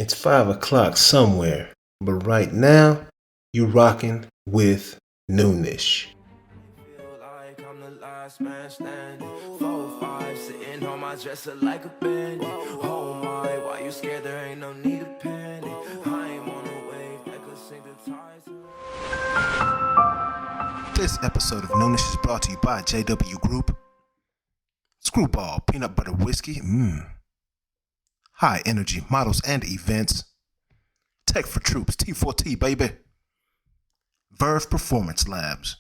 It's 5 o'clock somewhere, but right now, you rocking with Noonish. Feel like I'm the last man standing. 4, 5, sitting on my dresser like a bandit. Oh my, why you scared? There ain't no need to panic. I ain't on a wave that could sink the tides. This episode of Noonish is brought to you by JW Group. Screwball, peanut butter whiskey, high energy models and events. Tech for Troops, T4T, baby. Verve Performance Labs.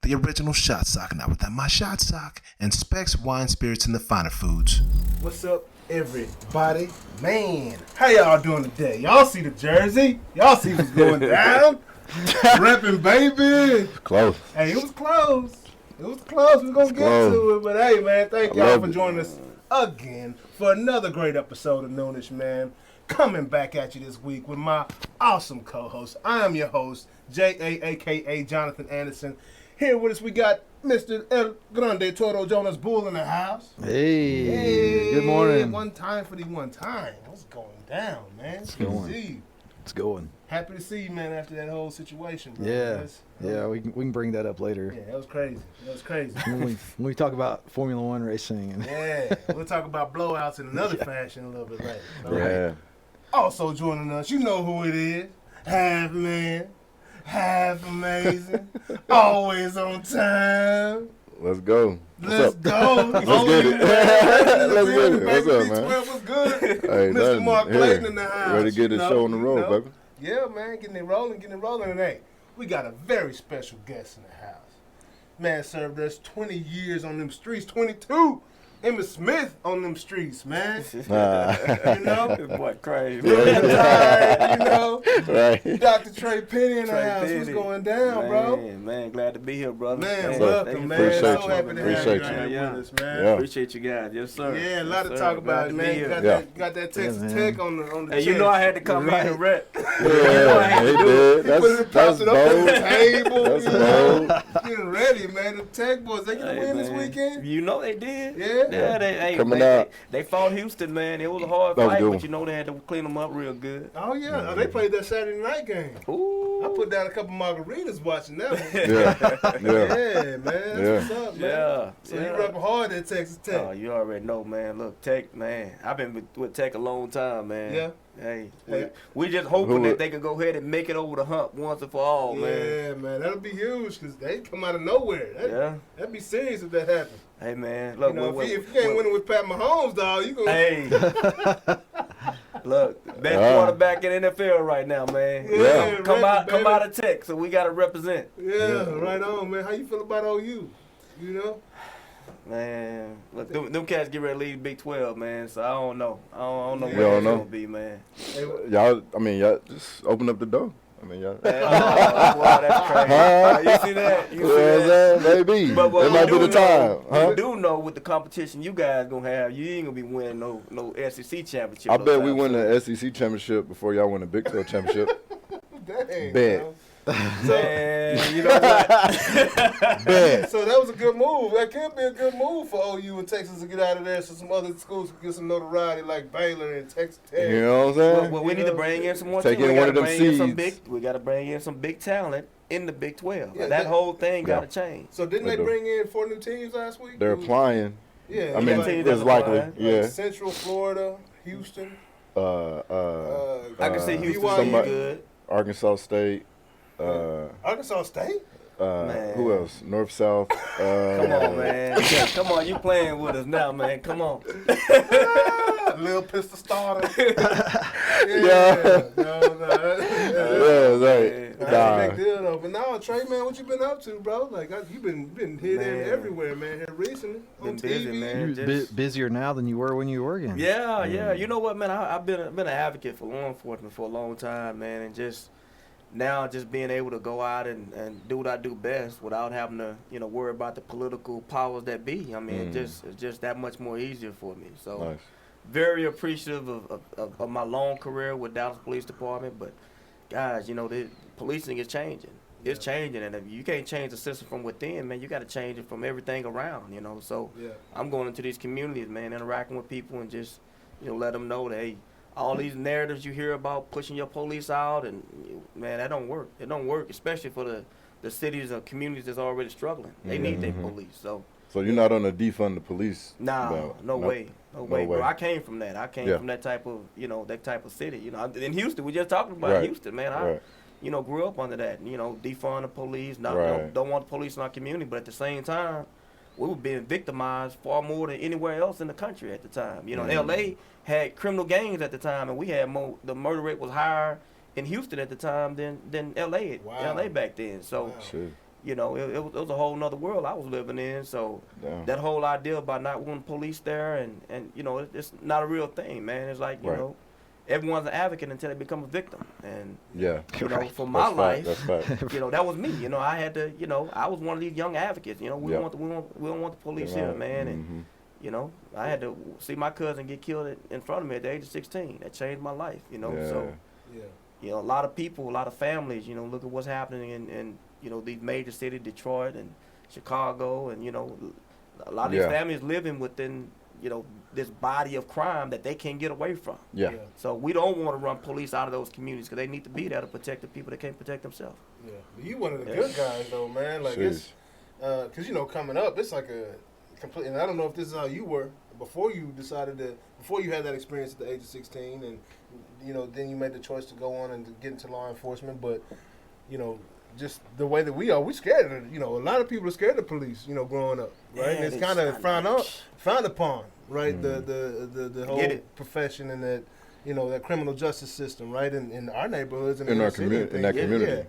The original Shot Sock, now without my Shot Sock. And Specs Wine, Spirits, and the Finer Foods. What's up, everybody? Man, how y'all doing today? Y'all see the jersey? Y'all see what's going down? Reppin', baby. Close. Hey, it was close. It was close. We're going to get to it. But hey, man, thank y'all for joining us again for another great episode of Noonish, man. Coming back at you this week with my awesome co-host. I am your host, J.A., a.k.a. Jonathan Anderson. Here with us, we got Mr. El Grande Toro Jonas Bull in the house. Hey, good morning. One time for the one time. What's going down, man? It's going. See you. It's going. Happy to see you, man, after that whole situation, bro. Yeah, we can bring that up later. Yeah, that was crazy. when we talk about Formula One racing. And Yeah, we'll talk about blowouts in another fashion a little bit later. All right? Yeah. Also joining us, you know who it is. Half man, half amazing, always on time. Let's go. Let's go. Let's get it. Let's get it. What's up, man? What's good? Hey, Mr. nothing. Mark Here. Clayton in the house. Ready to get this show on the road, baby. Yeah, man, getting it rolling. And hey, we got a very special guest in the house. Man served us 20 years on them streets, 22. Emmitt Smith on them streets, man. You know? This boy crazy. You know? Right. Dr. Tre Pennie in the Tre house. What's Pennie. going down, bro? Man, glad to be here, brother. Man, Thank welcome, you. man. Appreciate So you. happy to have you Appreciate right you. here with us, man. Yeah. Appreciate you guys. Yes, sir. Yeah, a lot Yes, to sir. talk Glad about, to be man. here. Got that Texas man. Tech on the Hey, you chest. know I had to come in and rep. Yeah, he did. He put it, That's propped it up on the bold. table. That's you know? bold. Getting ready, man. The Tech boys, they gonna Hey, win this man. weekend? You know they did. Yeah? They Coming out. They fought Houston, man. It was a hard That was fight, good but one. you know they had to clean them up real good. Oh, yeah. Oh, they played that Saturday night game. Ooh. I put down a couple margaritas watching that one. Yeah. Yeah. Yeah, man. That's Yeah. what's up, man. Yeah. So you repping hard at Texas Tech. Oh, you already know, man. Look, Tech, man. I've been with Tech a long time, man. Yeah. Hey, Hey. we just hoping Who- that they can go ahead and make it over the hump once and for all, man. Yeah, man. That'll be huge because they come out of nowhere. Yeah. That'd be serious if that happened. Hey, man. Look, You know, if you ain't winning with Pat Mahomes, dog, you gonna... Hey. Look, best quarterback in NFL right now, man. Yeah, Come baby. out of Tech, so we got to represent. Yeah, right on, man. How you feel about OU? You know? Man, look, them cats get ready to leave Big 12, man. So I don't know. I don't know You where don't it's know. gonna be, man. Hey, Y'all just open up the door. Y'all. Man, wow, that's crazy. You see that? You see that? Maybe. But It might be the time. We do know with the competition you guys gonna have, you ain't gonna be winning no SEC championship. I no bet we time win soon. the SEC championship before y'all win the Big 12 championship. dang, Bet. bro. Man, you know what? Bet. So that was a good move. That could be a good move for OU and Texas to get out of there so some other schools can get some notoriety like Baylor and Texas Tech. You know what I'm saying? Well, we need to bring in some more. Take teams. in We one of gotta them bring in some seeds. We got to bring in some big talent in the Big 12. Yeah, that whole thing got to change. So didn't They they do. bring in 4 new teams last week? They're It was- applying. Yeah. I mean, got teams it's that's likely. applying. Yeah. Central Florida, Houston. I can see Houston BYU. somebody good. Arkansas State. Arkansas State? Man. Who else? North South. Come on, man. Come on, you playing with us now, man. Come on. Little pistol starter. Yeah. No. Yeah, right. That's a big deal though. But now, Trey, man, what you been up to, bro? Like, you've been hit in Man. everywhere, man, here recently. Been On busy, TV. man. you're Just- busier now than you were when you were working. Yeah. You know what, man? I've been an advocate for law enforcement for a long time, man, and just now just being able to go out and do what I do best without having to, worry about the political powers that be. I mean, it's just that much more easier for me. So Nice. very appreciative of my long career with Dallas Police Department, but guys, the policing is changing. It's changing, and if you can't change the system from within, man, you got to change it from everything around, So Yeah. I'm going into these communities, man, interacting with people and just, let them know that, hey, all these narratives you hear about pushing your police out, and man, that don't work. It don't work, especially for the cities or communities that's already struggling. They need their police. So you're not on the defund the police? no way, bro. I came from that. I came from that type of, that type of city. In Houston, we just talked about Houston, man. I grew up under that. Defund the police. Don't want the police in our community, but at the same time, we were being victimized far more than anywhere else in the country at the time. L.A. had criminal gangs at the time, and we had the murder rate was higher in Houston at the time than L.A. L.A. back then. So, it was a whole nother world I was living in. So that whole idea about not wanting police there, and it's not a real thing, man. It's like, everyone's an advocate until they become a victim. And, for my life, that was me. I had to, I was one of these young advocates. We don't want the police here, man. And, I had to see my cousin get killed in front of me at the age of 16. That changed my life, So, a lot of people, a lot of families, look at what's happening in these major cities, Detroit and Chicago. And, a lot of these families living within, this body of crime that they can't get away from. So we don't want to run police out of those communities because they need to be there to protect the people that can't protect themselves. But you one of the good guys, though, man. Like, it's, because, coming up, it's like a complete, and I don't know if this is how you were before you had that experience at the age of 16, and, then you made the choice to go on and to get into law enforcement, but, just the way that we are, we scared of it. A lot of people are scared of police, growing up, right? And it's kind of frowned upon, right? The whole profession and that, that criminal justice system, right? In our neighborhoods and in our community, in that community. Yeah.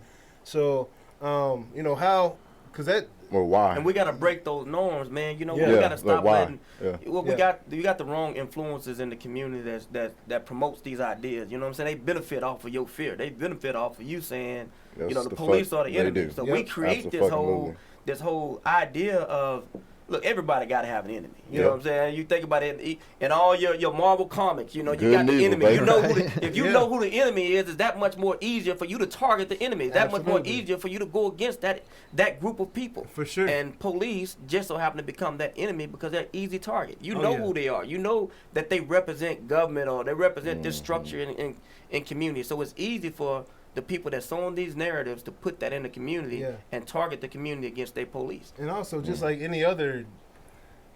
So, how, because that. Well, why? And we got to break those norms, man. We got to stop letting. Well, we got the wrong influences in the community that promotes these ideas. You know what I'm saying? They benefit off of your fear. They benefit off of you saying, the police are the enemy. So we create this whole idea of, look, everybody got to have an enemy. You know what I'm saying? You think about it in all your Marvel comics. You got the enemy. Baby. If you know who the enemy is, it's that much more easier for you to target the enemy. It's that much more easier for you to go against that group of people. For sure. And police just so happen to become that enemy because they're easy target. You know who they are. You know that they represent government or they represent this structure in community. So it's easy for the people that's on these narratives to put that in the community and target the community against their police. And also, just like any other,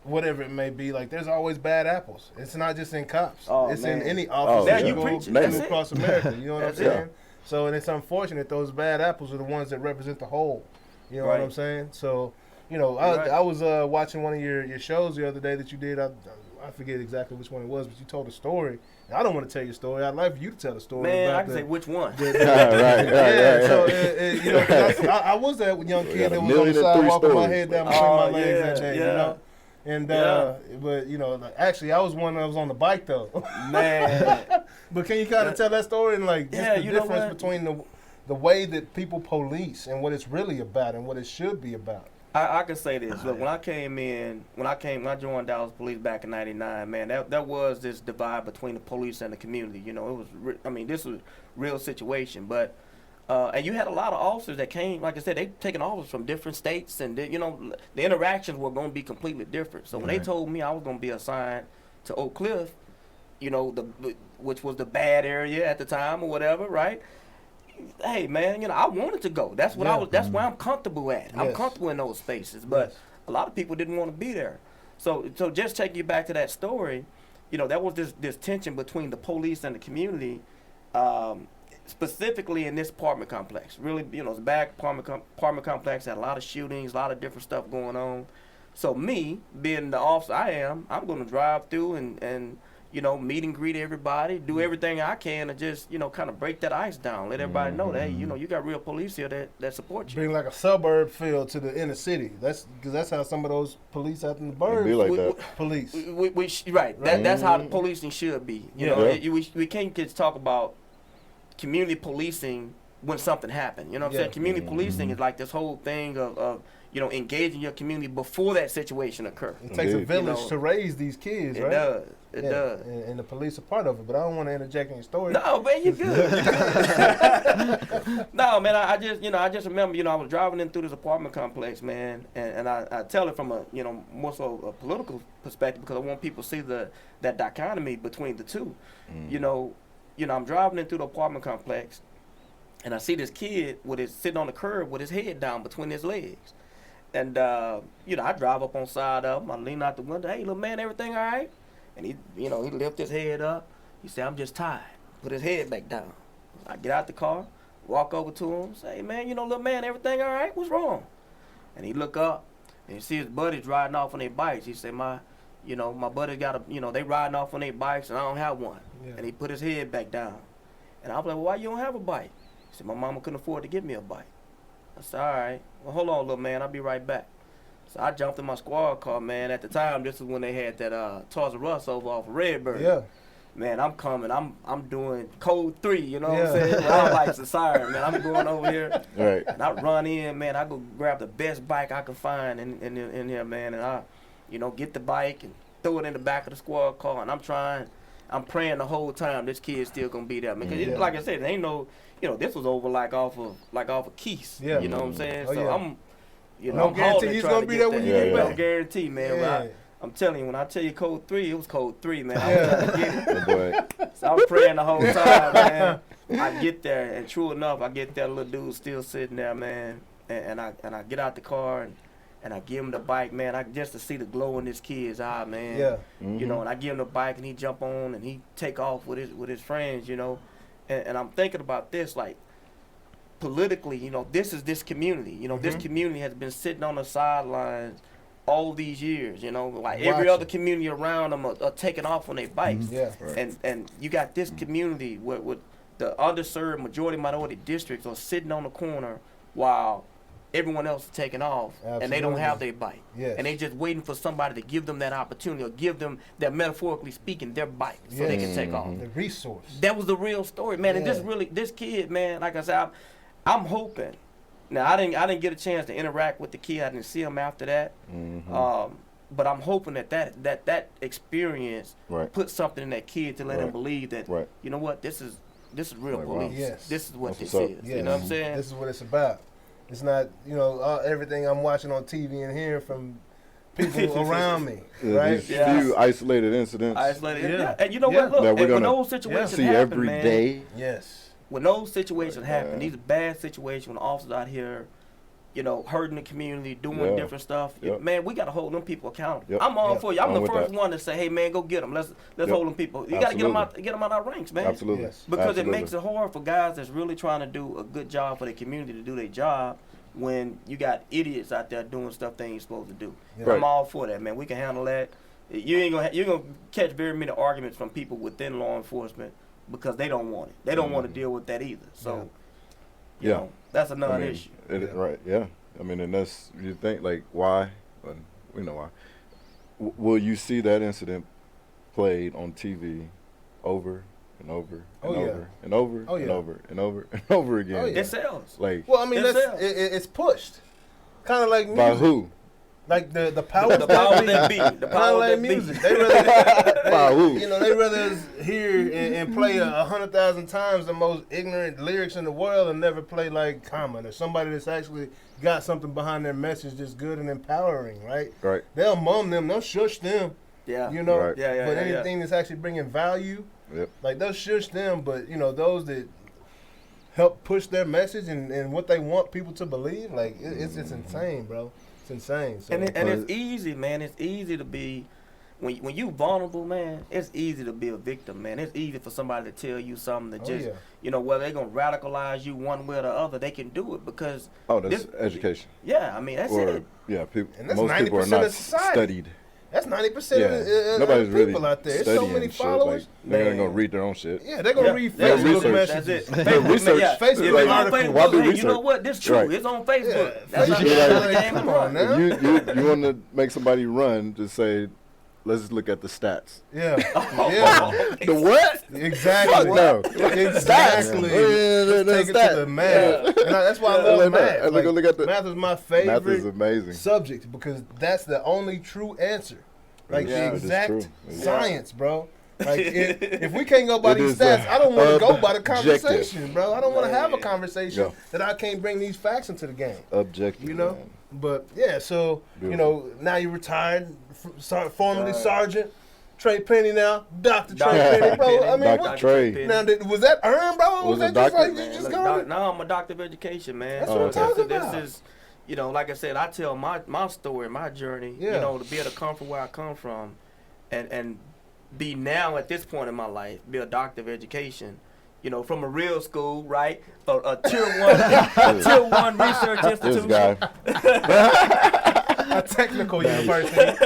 whatever it may be, like there's always bad apples. It's not just in cops. It's in any office you preach it. Across America. You know what I'm saying? So, and it's unfortunate those bad apples are the ones that represent the whole. You know what I'm saying? So, I was watching one of your shows the other day that you did. I forget exactly which one it was, but you told a story. I don't want to tell your story. I'd like for you to tell the story. Man, I can say which one. So I was that young kid that was on the sidewalk with my head down between my legs that day. And but actually I was one that was on the bike though. Man. But can you kind of tell that story and like just the difference between the way that people police and what it's really about and what it should be about? I can say this. Look, when I joined Dallas Police back in '99, man, that was this divide between the police and the community. It was, this was a real situation. But, and you had a lot of officers that came, like I said, they taking officers from different states, and the interactions were going to be completely different. So when they told me I was going to be assigned to Oak Cliff, which was the bad area at the time or whatever, right? Hey man, I wanted to go. That's what that's where I'm comfortable at. I'm comfortable in those spaces, but a lot of people didn't want to be there. So just taking you back to that story, that was this tension between the police and the community, specifically in this apartment complex. Really, it's a bad apartment complex, had a lot of shootings, a lot of different stuff going on. So me, being the officer I'm going to drive through and meet and greet everybody, do everything I can to just, kind of break that ice down, let everybody know that, hey, you got real police here that support you. Bring like a suburb feel to the inner city. That's because that's how some of those police out in the burbs be like that. Police. Right. That's how the policing should be. We can't just talk about community policing when something happened. You know what I'm saying? Community policing is like this whole thing of engaging your community before that situation occurs. It takes a village to raise these kids, right? It does. And the police are part of it, but I don't want to interject in your story. No, man, you good. No, man, I just remember, I was driving in through this apartment complex, man, and I tell it from a, more so a political perspective because I want people to see that dichotomy between the two. I'm driving in through the apartment complex, and I see this kid sitting on the curb with his head down between his legs. And, I drive up on side of him. I lean out the window. Hey, little man, everything all right? And he lift his head up. He said, I'm just tired. Put his head back down. I get out the car, walk over to him, say, hey, man, little man, everything all right? What's wrong? And he look up, and he see his buddies riding off on their bikes. He said, my buddies got they riding off on their bikes, and I don't have one. Yeah. And he put his head back down. And I was like, well, why you don't have a bike? He said, my mama couldn't afford to give me a bike. I said, all right. Well, hold on, little man. I'll be right back. So I jumped in my squad car, man. At the time, this is when they had that Toys R Us over off of Redbird. Yeah. Man, I'm coming. I'm doing code 3, you know what I'm saying? I'm like the siren, man. I'm going over here. Right. And I run in, man. I go grab the best bike I can find in here, man. And I, get the bike and throw it in the back of the squad car. And I'm praying the whole time this kid's still going to be there. Because like I said, there ain't no, this was over like off of Keys. Yeah. You know what I'm saying? So I'm, no guarantee he's going to be there when you get back. No guarantee, man. Yeah. I'm telling you, when I tell you code 3, it was code 3, man. I was trying to get it. So I'm praying the whole time, man. I get there, and true enough, I get there, little dude still sitting there, man. And I get out the car, and I give him the bike, man. Just to see the glow in this kid's eye, man. Yeah. And I give him the bike, and he jump on, and he take off with his friends, And I'm thinking about this, like, politically, this is this community. This community has been sitting on the sidelines all these years, like every other community around them are taking off on their bikes. Yeah. Right. And you got this community with the underserved majority minority districts are sitting on the corner while everyone else is taking off. Absolutely. And they don't have their bike. Yes. And they just waiting for somebody to give them that opportunity or give them that, metaphorically speaking, their bike so they can take off. The resource. That was the real story, man. Yeah. And this kid, man, like I said, I'm hoping. Now I didn't get a chance to interact with the kid. I didn't see him after that. But I'm hoping that experience put something in that kid to let him believe that you know what, this is real police. Yes. This is what this is. Yes. You know what I'm saying? This is what it's about. It's not everything I'm watching on TV and hearing from people around me. Right? These few isolated incidents. Yeah. And you know what? Look, when those situations see happen, every day. Yes. When those situations happen, these are bad situations when officers out here, hurting the community, doing different stuff. Man, we got to hold them people accountable. I'm all for you. I'm the first one to say, hey, man, go get them. Let's hold them people. You got to get them out our ranks, man. Absolutely. Yes. Because it makes it hard for guys that's really trying to do a good job for the community to do their job when you got idiots out there doing stuff they ain't supposed to do. Yeah. I'm all for that, man. We can handle that. You're gonna catch very many arguments from people within law enforcement because they don't want it. They don't want to deal with that either. So, you know, that's a non-issue. Right, yeah. I mean, and that's, you think, like, why? Well, we know why. Will you see that incident played on TV over and over and over and over and over and over and over again? Oh, yeah. It sells. Like, well, I mean, it's pushed. Kind of like music. By who? Like the power that beat. The power that music. They rather, they rather hear and play 100,000 times the most ignorant lyrics in the world and never play like Common or somebody that's actually got something behind their message that's good and empowering, right? Right. They'll mum them, they'll shush them. Yeah. Right. But anything that's actually bringing value, like they'll shush them. But those that help push their message and what they want people to believe, like it's insane, bro. It's insane. So. And it's easy, man. It's easy to be, when you vulnerable, man, it's easy to be a victim, man. It's easy for somebody to tell you something that whether they're going to radicalize you one way or the other, they can do it because. Oh, that's education. Yeah, I mean, that's it. Yeah, most people are not studied. That's 90% of the people out there. There's so many followers. Like, they're going to read their own shit. Yeah, they're going to read Facebook messages. That's it. Research. Facebook articles. Why do research? You know what? This true. Right. It's on Facebook. That's not the game. Come on now. You want to make somebody run to say, let's look at the stats. Yeah. The what? Exactly. Fuck no. Exactly. Let's take it to the math. And that's why I love math. Like, look at the math is my favorite math is amazing. subject because that's the only true answer. Like the exact science, bro. Like if we can't go by these stats, I don't want to go by the conversation, bro. I don't want to have a conversation that I can't bring these facts into the game. Objective, you know. Man. But yeah, so you know, now you retired, formerly Sergeant Tre Pennie, now Dr. Tre Pennie, bro. I mean, Dr. Trey. Now was that earned, bro? Or was that just like you just going? No, I'm a doctor of education, man. That's what I'm talking about. This is, you know, like I said, I tell my story, my journey. You know, to be able to come from where I come from, and be now at this point in my life, be a doctor of education. You know, from a real school, right? A tier one research institution. This guy. A technical university.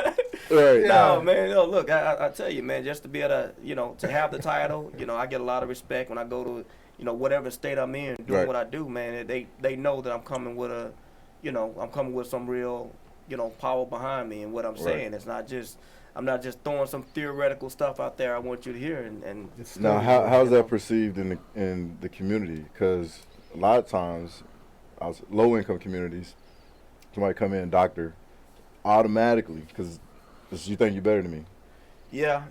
Right. No, man. No, look, I tell you, man, just to be able to, you know, to have the title, you know, I get a lot of respect when I go to, you know, whatever state I'm in, doing what I do, man. They know that I'm coming with a, you know, I'm coming with some real, you know, power behind me and what I'm saying. It's not just. I'm not just throwing some theoretical stuff out there. I want you to hear. And now, how's that perceived in the community? Because a lot of times, low income communities, somebody come in, doctor, automatically because you think you're better than me. Yeah,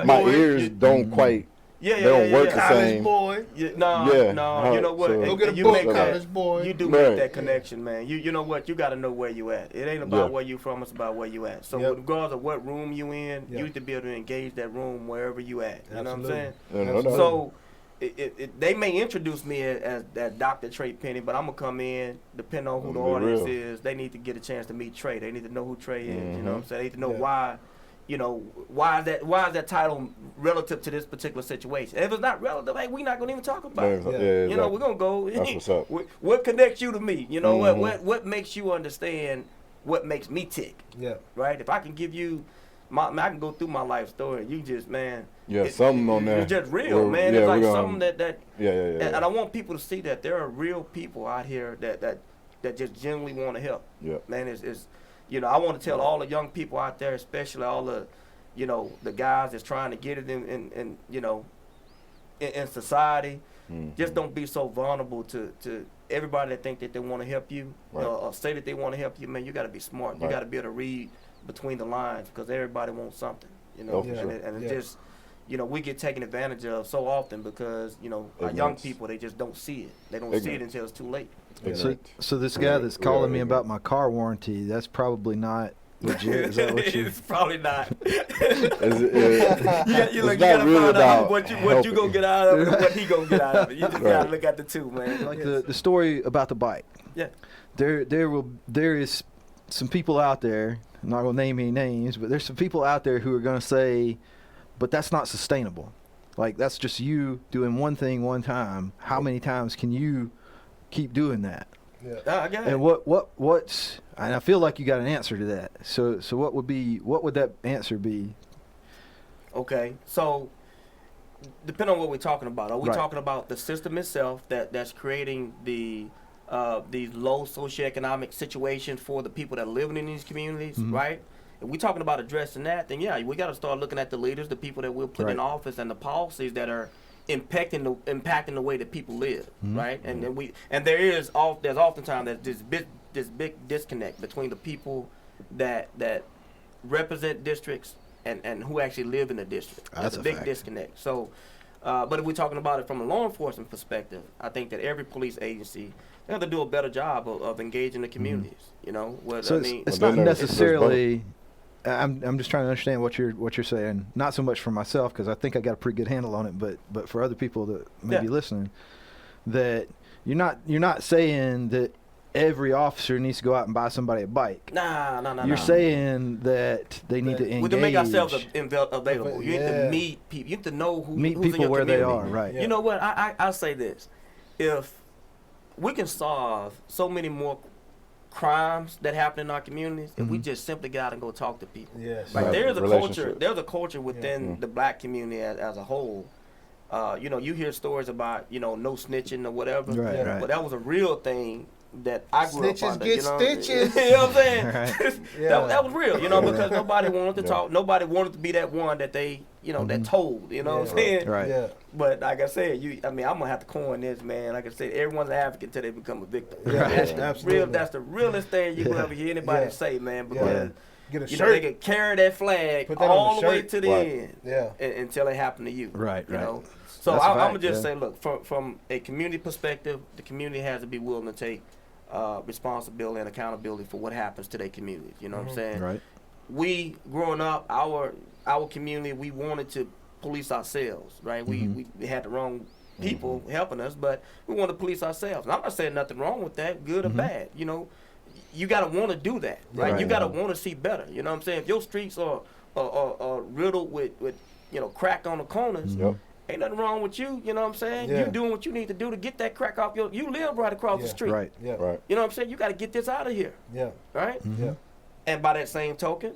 my ears don't quite. They don't work the same. Boy. No. You know what? Go get a you book, make college that, boy. You do make that connection, man. You know what? You got to know where you at. It ain't about where you from. It's about where you at. So regardless of what room you in, you need to be able to engage that room wherever you at. You know what I'm saying? So they may introduce me as Dr. Tre Pennie, but I'm gonna come in, depending on who the audience is. They need to get a chance to meet Tre. They need to know who Tre is. You know what I'm saying? They need to know why. You know, why is that title relative to this particular situation? If it's not relative, hey, we're not gonna even talk about it. You know, we're gonna go. That's what's up. What connects you to me? You know, what makes you understand what makes me tick? Yeah. Right. If I can give you, I can go through my life story. You just, man. Yeah, something on there. It's just real, man. It's like something that. Yeah. And I want people to see that there are real people out here that just genuinely want to help. Yeah. Man, it's. You know, I want to tell all the young people out there, especially all the, you know, the guys that's trying to get it in you know, in society. Just don't be so vulnerable to everybody that think that they want to help you or say that they want to help you. Man, you got to be smart. You got to be able to read between the lines because everybody wants something. You know, and it's just, you know, we get taken advantage of so often because, you know, our young people, they just don't see it. They don't see it until it's too late. So this guy that's calling me about my car warranty, that's probably not legit. Is that what you? It's probably not. You gotta find out what you gonna get out of it, and what he gonna get out of it. You just gotta look at the two, man. Like the story about the bike. Yeah. There is some people out there. I'm not gonna name any names, but there's some people out there who are gonna say, but that's not sustainable. Like that's just you doing one thing one time. How many times can you keep doing that? I got it. And what's and I feel like you got an answer to that. So what would that answer be? Okay, so depending on what we're talking about, are we talking about the system itself that's creating these low socioeconomic situations for the people that are living in these communities, right? If we're talking about addressing that, then we got to start looking at the leaders, the people that we'll put in office, and the policies that are impacting the way that people live, right? And then there's oftentimes this big disconnect between the people that represent districts and who actually live in the district. That's a big disconnect. So, but if we're talking about it from a law enforcement perspective, I think that every police agency they have to do a better job of engaging the communities. You know, it's not necessarily. I'm just trying to understand what you're saying. Not so much for myself because I think I got a pretty good handle on it, but for other people that may be listening, that you're not saying that every officer needs to go out and buy somebody a bike. No. You're saying that they need to engage. We can make ourselves available. You need to meet people. You need to know who's people in your where community. they are. Right. You know what? I'll say this: if we can solve so many more crimes that happen in our communities, if we just simply get out and go talk to people. Yes. Like there's a culture within the black community as a whole. You know, you hear stories about, you know, no snitching or whatever. Right. But that was a real thing that I grew Snitches up under. get You know? stitches. You know what I'm saying? Right. that was real, you know, because nobody wanted to talk. Nobody wanted to be that one that they, you know, that told. You know what I'm saying? Right. Yeah. But like I said, I'm gonna have to coin this, man. Like I said, everyone's an advocate until they become a victim. Yeah, That's absolutely. That's the realest thing you will ever hear anybody say, man. Because Get a you shirt. know, they can carry that flag Put that all on the the way shirt. to the end, Yeah. until it happened to you. Right, you right. know. So That's a I'm fact, gonna just yeah. say, look, from a community perspective, the community has to be willing to take responsibility and accountability for what happens to their community. You know what I'm saying? Right. We growing up, our community, we wanted to police ourselves, right? We had the wrong people helping us, but we want to police ourselves. And I'm not saying nothing wrong with that, good or bad. You know, you got to want to do that, right? Right. You got to want to see better. You know what I'm saying? If your streets are riddled with you know, crack on the corners, ain't nothing wrong with you. You know what I'm saying? Yeah. You doing what you need to do to get that crack off your. You live right across the street. Right. Yeah. Right. You know what I'm saying? You got to get this out of here, Yeah. right? Yeah. And by that same token,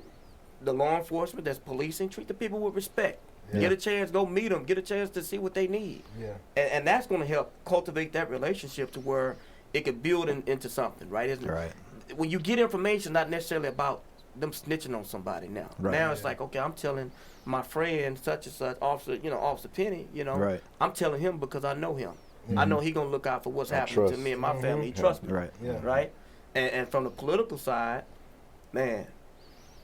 the law enforcement that's policing, treat the people with respect. Yeah. Get a chance, go meet them. Get a chance to see what they need. Yeah. And that's going to help cultivate that relationship to where it could build into something, right? Isn't it? Right. When you get information, not necessarily about them snitching on somebody now. Right. Now it's like, okay, I'm telling my friend such and such, Officer Pennie, you know, Right. I'm telling him because I know him. I know he going to look out for what's happening to trust. me and my family. He trusts me. Right. Yeah. Right? And from the political side, man,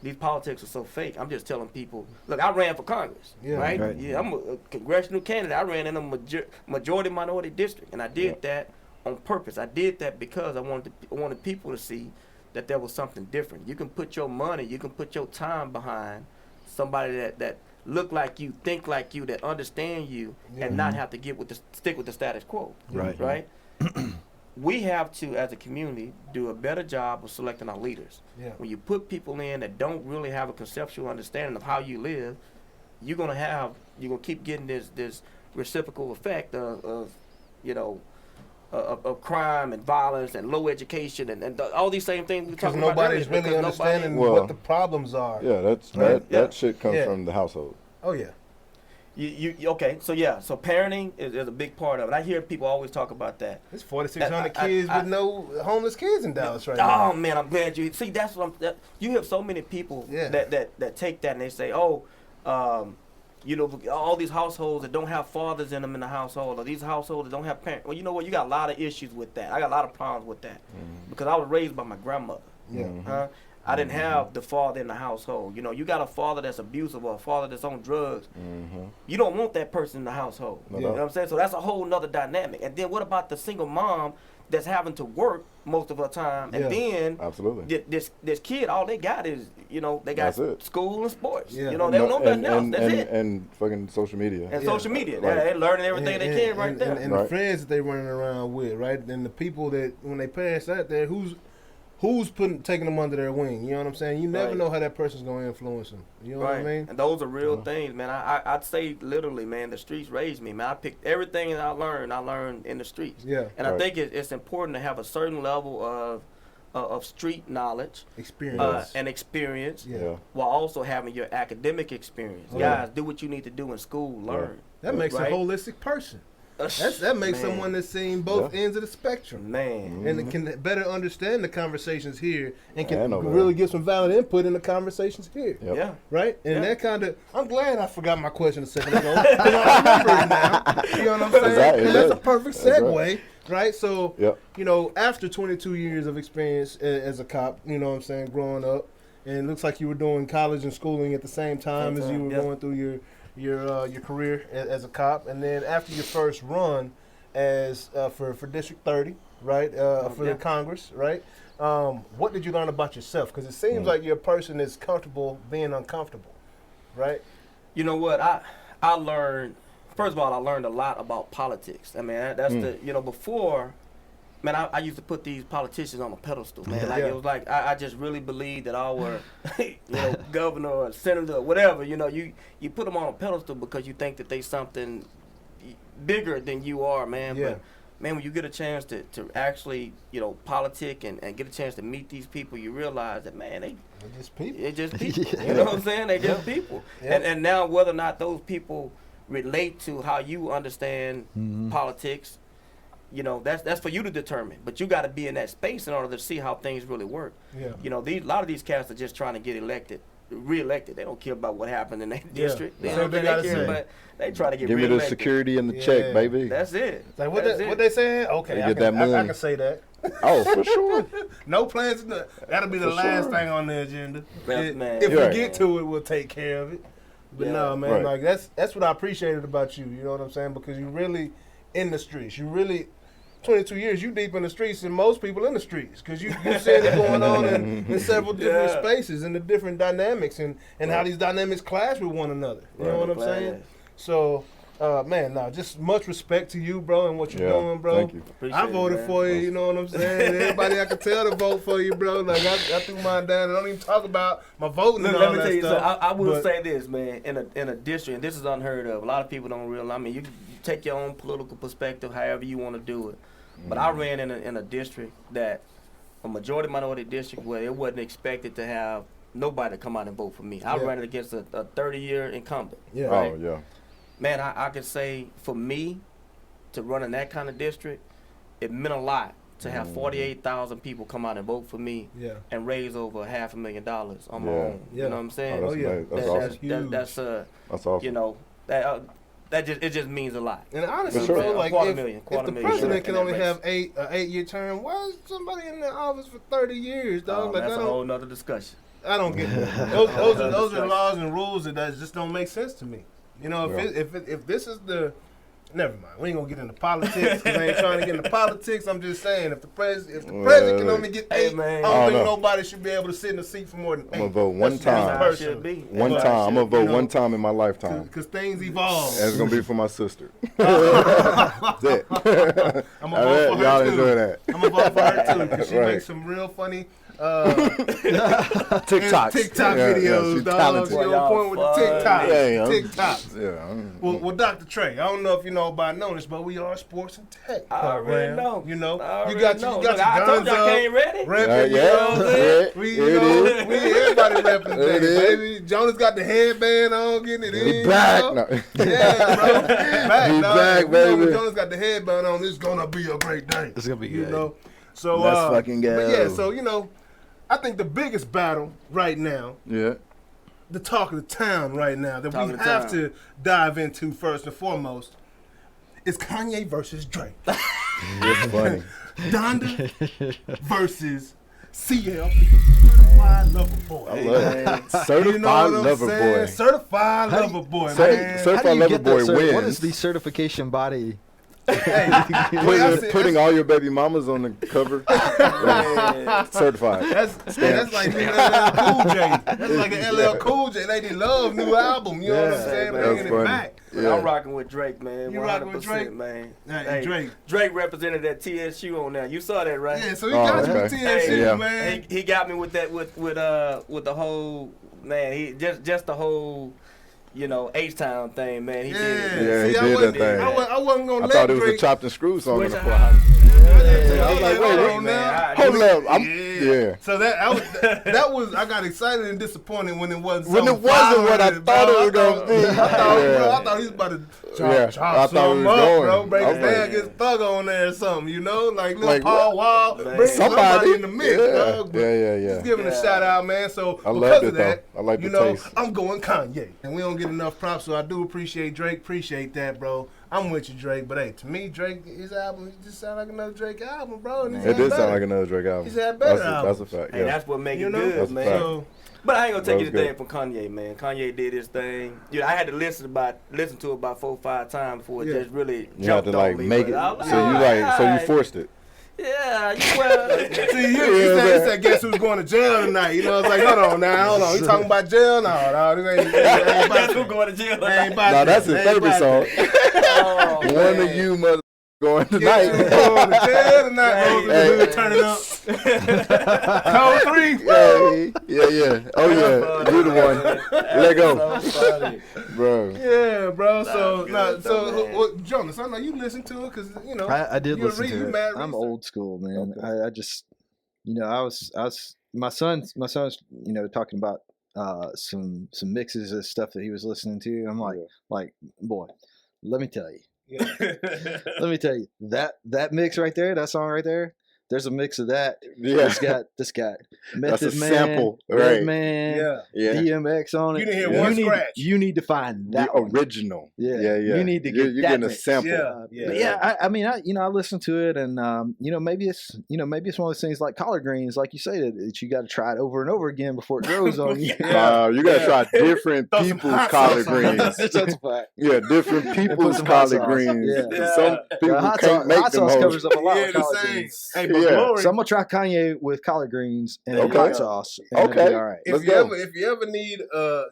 these politics are so fake. I'm just telling people, look, I ran for Congress, Yeah. right? Right. Yeah, I'm a congressional candidate. I ran in a majority minority district, and I did that on purpose. I did that because I wanted people to see that there was something different. You can put your money, you can put your time behind somebody that look like you, think like you, that understand you, and not have to stick with the status quo. Right. Right? We have to, as a community, do a better job of selecting our leaders. Yeah. When you put people in that don't really have a conceptual understanding of how you live, you're gonna keep getting this reciprocal effect of you know, of crime and violence and low education and all these same things we Because talking about. nobody's really understanding what the problems are. Yeah, that shit comes from the household. Oh yeah. You okay? So parenting is a big part of it. I hear people always talk about that. There's 4,600 kids with no homeless kids in Dallas right Oh now. man, I'm glad you see. That's what you have so many people Yeah. that take that and they say, you know, all these households that don't have fathers in them in the household, or these households that don't have parents. Well, you know what? You got a lot of issues with that. I got a lot of problems with that because I was raised by my grandmother. Yeah. I didn't have the father in the household. You know, you got a father that's abusive or a father that's on drugs. You don't want that person in the household. No You know doubt. what I'm saying? So that's a whole nother dynamic. And then what about the single mom that's having to work most of her time? And then Absolutely. this kid, all they got is, you know, they got That's it. school and sports. Yeah. You know, they don't know nothing else. That's it. And fucking social media. And social media. Right. They're learning everything they can right there. And the friends that they running around with, right? And the people that when they pass out there, who's taking them under their wing? You know what I'm saying? You never know how that person's gonna influence them. You know what I mean? And those are real things, man. I'd say literally, man, the streets raised me, man. I picked everything that I learned in the streets. Yeah. And I think it's important to have a certain level of street knowledge Experience. and experience Yeah. while also having your academic experience. Guys, do what you need to do in school, learn. That makes Right? a holistic person. That makes Man. someone that's seen both ends of the spectrum. Man. And it can better understand the conversations here and can And over really give some valid input in the conversations here. Yep. Yeah. Right? And Yeah. that kind of, I'm glad I forgot my question a second ago. 'Cause I remember it now. You know what I'm saying? Exactly. And that's a perfect That's segue. Right? So, Yep. you know, after 22 years of experience as a cop, you know what I'm saying, growing up, and it looks like you were doing college and schooling at the same time as you were going through your career as a cop. And then after your first run as for District 30, right, for the Congress, right, what did you learn about yourself? Because it seems like you're a person that's comfortable being uncomfortable, right? You know what? I learned, first of all, I learned a lot about politics. I mean, that's before, man, I used to put these politicians on a pedestal, man. Like, it was like, I just really believed that our, governor or senator or whatever, you put them on a pedestal because you think that they something bigger than you are, man. Yeah. But, man, when you get a chance to actually, politic and get a chance to meet these people, you realize that, man, They're just people. they're just people. You know what I'm saying? They're just people. Yeah. And now whether or not those people relate to how you understand politics, that's for you to determine. But you got to be in that space in order to see how things really work. Yeah. A lot of these cats are just trying to get reelected. They don't care about what happened in their district. That's what they gotta say. But they try to get Give me reelected. the security and the check, baby. That's it. Like what they saying? Okay, They I get that money. can say that. Oh, for sure. No plans. That'll be the For last sure. thing on the agenda. Man. If Right. we get to it, we'll take care of it. But Yeah. no, man, Right. like that's what I appreciated about you. You know what I'm saying? Because you really in the streets. You really 22 years. You deep in the streets than most people in the streets. Because you seeing it going on in several different spaces and the different dynamics and how these dynamics clash with one another. You know what I'm saying? So. Man, just much respect to you, bro, and what you're doing, bro. Thank you. I voted for you, you know what I'm saying? Everybody I could tell to vote for you, bro. Like, I threw mine down. I don't even talk about my voting and all Let me that tell you stuff. something. I will say this, man. In a district, and this is unheard of. A lot of people don't realize. I mean, you take your own political perspective, however you want to do it. But I ran in a district that a majority minority district where it wasn't expected to have nobody come out and vote for me. I ran it against a 30-year incumbent. Yeah. Right? Oh, yeah. Man, I could say for me to run in that kind of district, it meant a lot to have 48,000 people come out and vote for me and raise over $500,000 on my own. Yeah. You know what I'm saying? Oh, yeah. That's awesome. That's That's awesome. it just means a lot. And honestly, sure. bro, like Quarter if million the million. president can in that only race. have an 8-year term, why is somebody in the office for 30 years, dog? Like That's I a whole nother discussion. don't get that. Those are laws and rules that just don't make sense to me. You know, if this is the never mind. We ain't gonna get into politics because I ain't trying to get into politics. I'm just saying if the president can only get 8, man. I don't think nobody should be able to sit in a seat for more than 8. I'm gonna vote one That's time. personal. One time. I'm gonna vote one time in my lifetime. Because things evolve. And it's gonna be for my sister. That's it. I'm gonna vote for her Y'all too. enjoy that. I'm gonna vote for her too because she Right. makes some real funny TikToks. TikTok Yeah, videos, she's dog. talented. She on point with the TikToks. Yeah, TikToks. Yeah. Well, Dr. Trey, I don't know if you know about Noonish, but we are sports and tech. I already program. know. You know, I you already got know. your Look, I told guns you I up. came ready. Repping, you Yeah, know what I'm saying? yeah. We, There you it know, is. everybody repping There it today, is. baby. Jonas got the headband on, getting it in. He back. You know? No. Yeah, bro. Back, He dog. back, You know, when baby. Jonas got the headband on, it's gonna be a great day. It's gonna be You good. know, so Let's fucking go. But yeah, so you know, I think the biggest battle right now, Yeah. the talk of the town right now that Talk we of the have town. to dive into first and foremost is Kanye versus Drake. It's funny. Donda versus CL, certified lover boy. I love it. Certified You know what I'm lover saying? boy. Certified How do lover boy, Cer- man. cer- How do you Lover get that? Boy What wins. is the certification body? Putting all your baby mamas on the cover. Certified. That's like new LL Cool J. That's like an LL Cool J. They love new album. You know what I'm saying? That's Bringing it funny. back. Yeah. I'm rocking with Drake, man. You 100%, rocking with Drake? man. Hey, Drake. Drake represented that TSU on there. You saw that, right? Yeah, so he got you with okay. TSU, Yeah. man. He got me with that with the whole man. He just the whole H-Town thing, man. He did it. Yeah, he See, did wasn't- that thing. I wasn't gonna I let thought it was Drake. a chopped and screw song in Which the I- front. I was like, wait, hold wait. on now. Hold up. Yeah. So that was I got excited and disappointed when it wasn't. When it something wasn't what I fire, thought bro. it was gonna be. I thought Yeah. he was about to Yeah, chop I thought something we was up, going. bro. Break I his was down, like- get Thug on there or something, you know, like little Like, Paul Wall, bring somebody in the mix, Yeah. dog. But Yeah. just giving a shout out, man. So I because loved of it, that, though. I like you the know, taste. I'm going Kanye, and we don't get enough props, so I do appreciate Drake. Appreciate that, bro. I'm with you, Drake. But hey, to me, Drake, his album, it just sound like another Drake album, bro. And he's It had did sound better. like another Drake album. He's had better That's a albums. fact. And Yeah. that's what make You it know, good, That's a man. fact. So, But I ain't gonna take That was anything good. from Kanye, man. Kanye did his thing. I had to listen to it about 4 or 5 times before it Yeah. just really You had jumped to on like me. make But it. I was So you alright. forced it. Yeah, well, see, you said, guess who's going to jail tonight? You know, it's like, hold on. You talking about jail? No, this ain't guess about who that. going to jail? Ain't about Now that. that's his Ain't favorite about song. that. Oh, One man. of you mother going Guess tonight. who's going to jail tonight? Hey, Rose in the hey. hood, turn it up. Code 3. Yeah. Oh yeah, you the one. Let go, So funny. bro. Yeah, bro. So, good, nah, though, man. well, Jonas, I know you listen to it because you know I did you listen read, to you it. mad I'm research. old school, man. Okay. I just, I was my son's, talking about some mixes of stuff that he was listening to. I'm like, boy, let me tell you, Yeah. Let me tell you, that mix right there, that song right there, there's a mix of that. Yeah. This guy, That's Method a Man, sample, right? Yeah. DMX on it. You didn't hear one scratch. You need to find that The one. original. Yeah. Yeah. You need to get You're that getting a mix. sample. But I mean, I listen to it, and maybe it's one of those things like collard greens, like you say, that you got to try it over and over again before it grows on you. You got to try different Throw some people's hot collard sauce on it. greens. That's a fact. Yeah, different people's some hot collard sauce. greens. Yeah. Some people hot can't sauce, make hot them sauce hoes. covers up a lot Yeah, of the collard same. greens. Hey, but Yeah. Glory, So I'm gonna try Kanye with collard greens and Okay. hot sauce. And it'll be Okay. all right. Let's if you go. ever need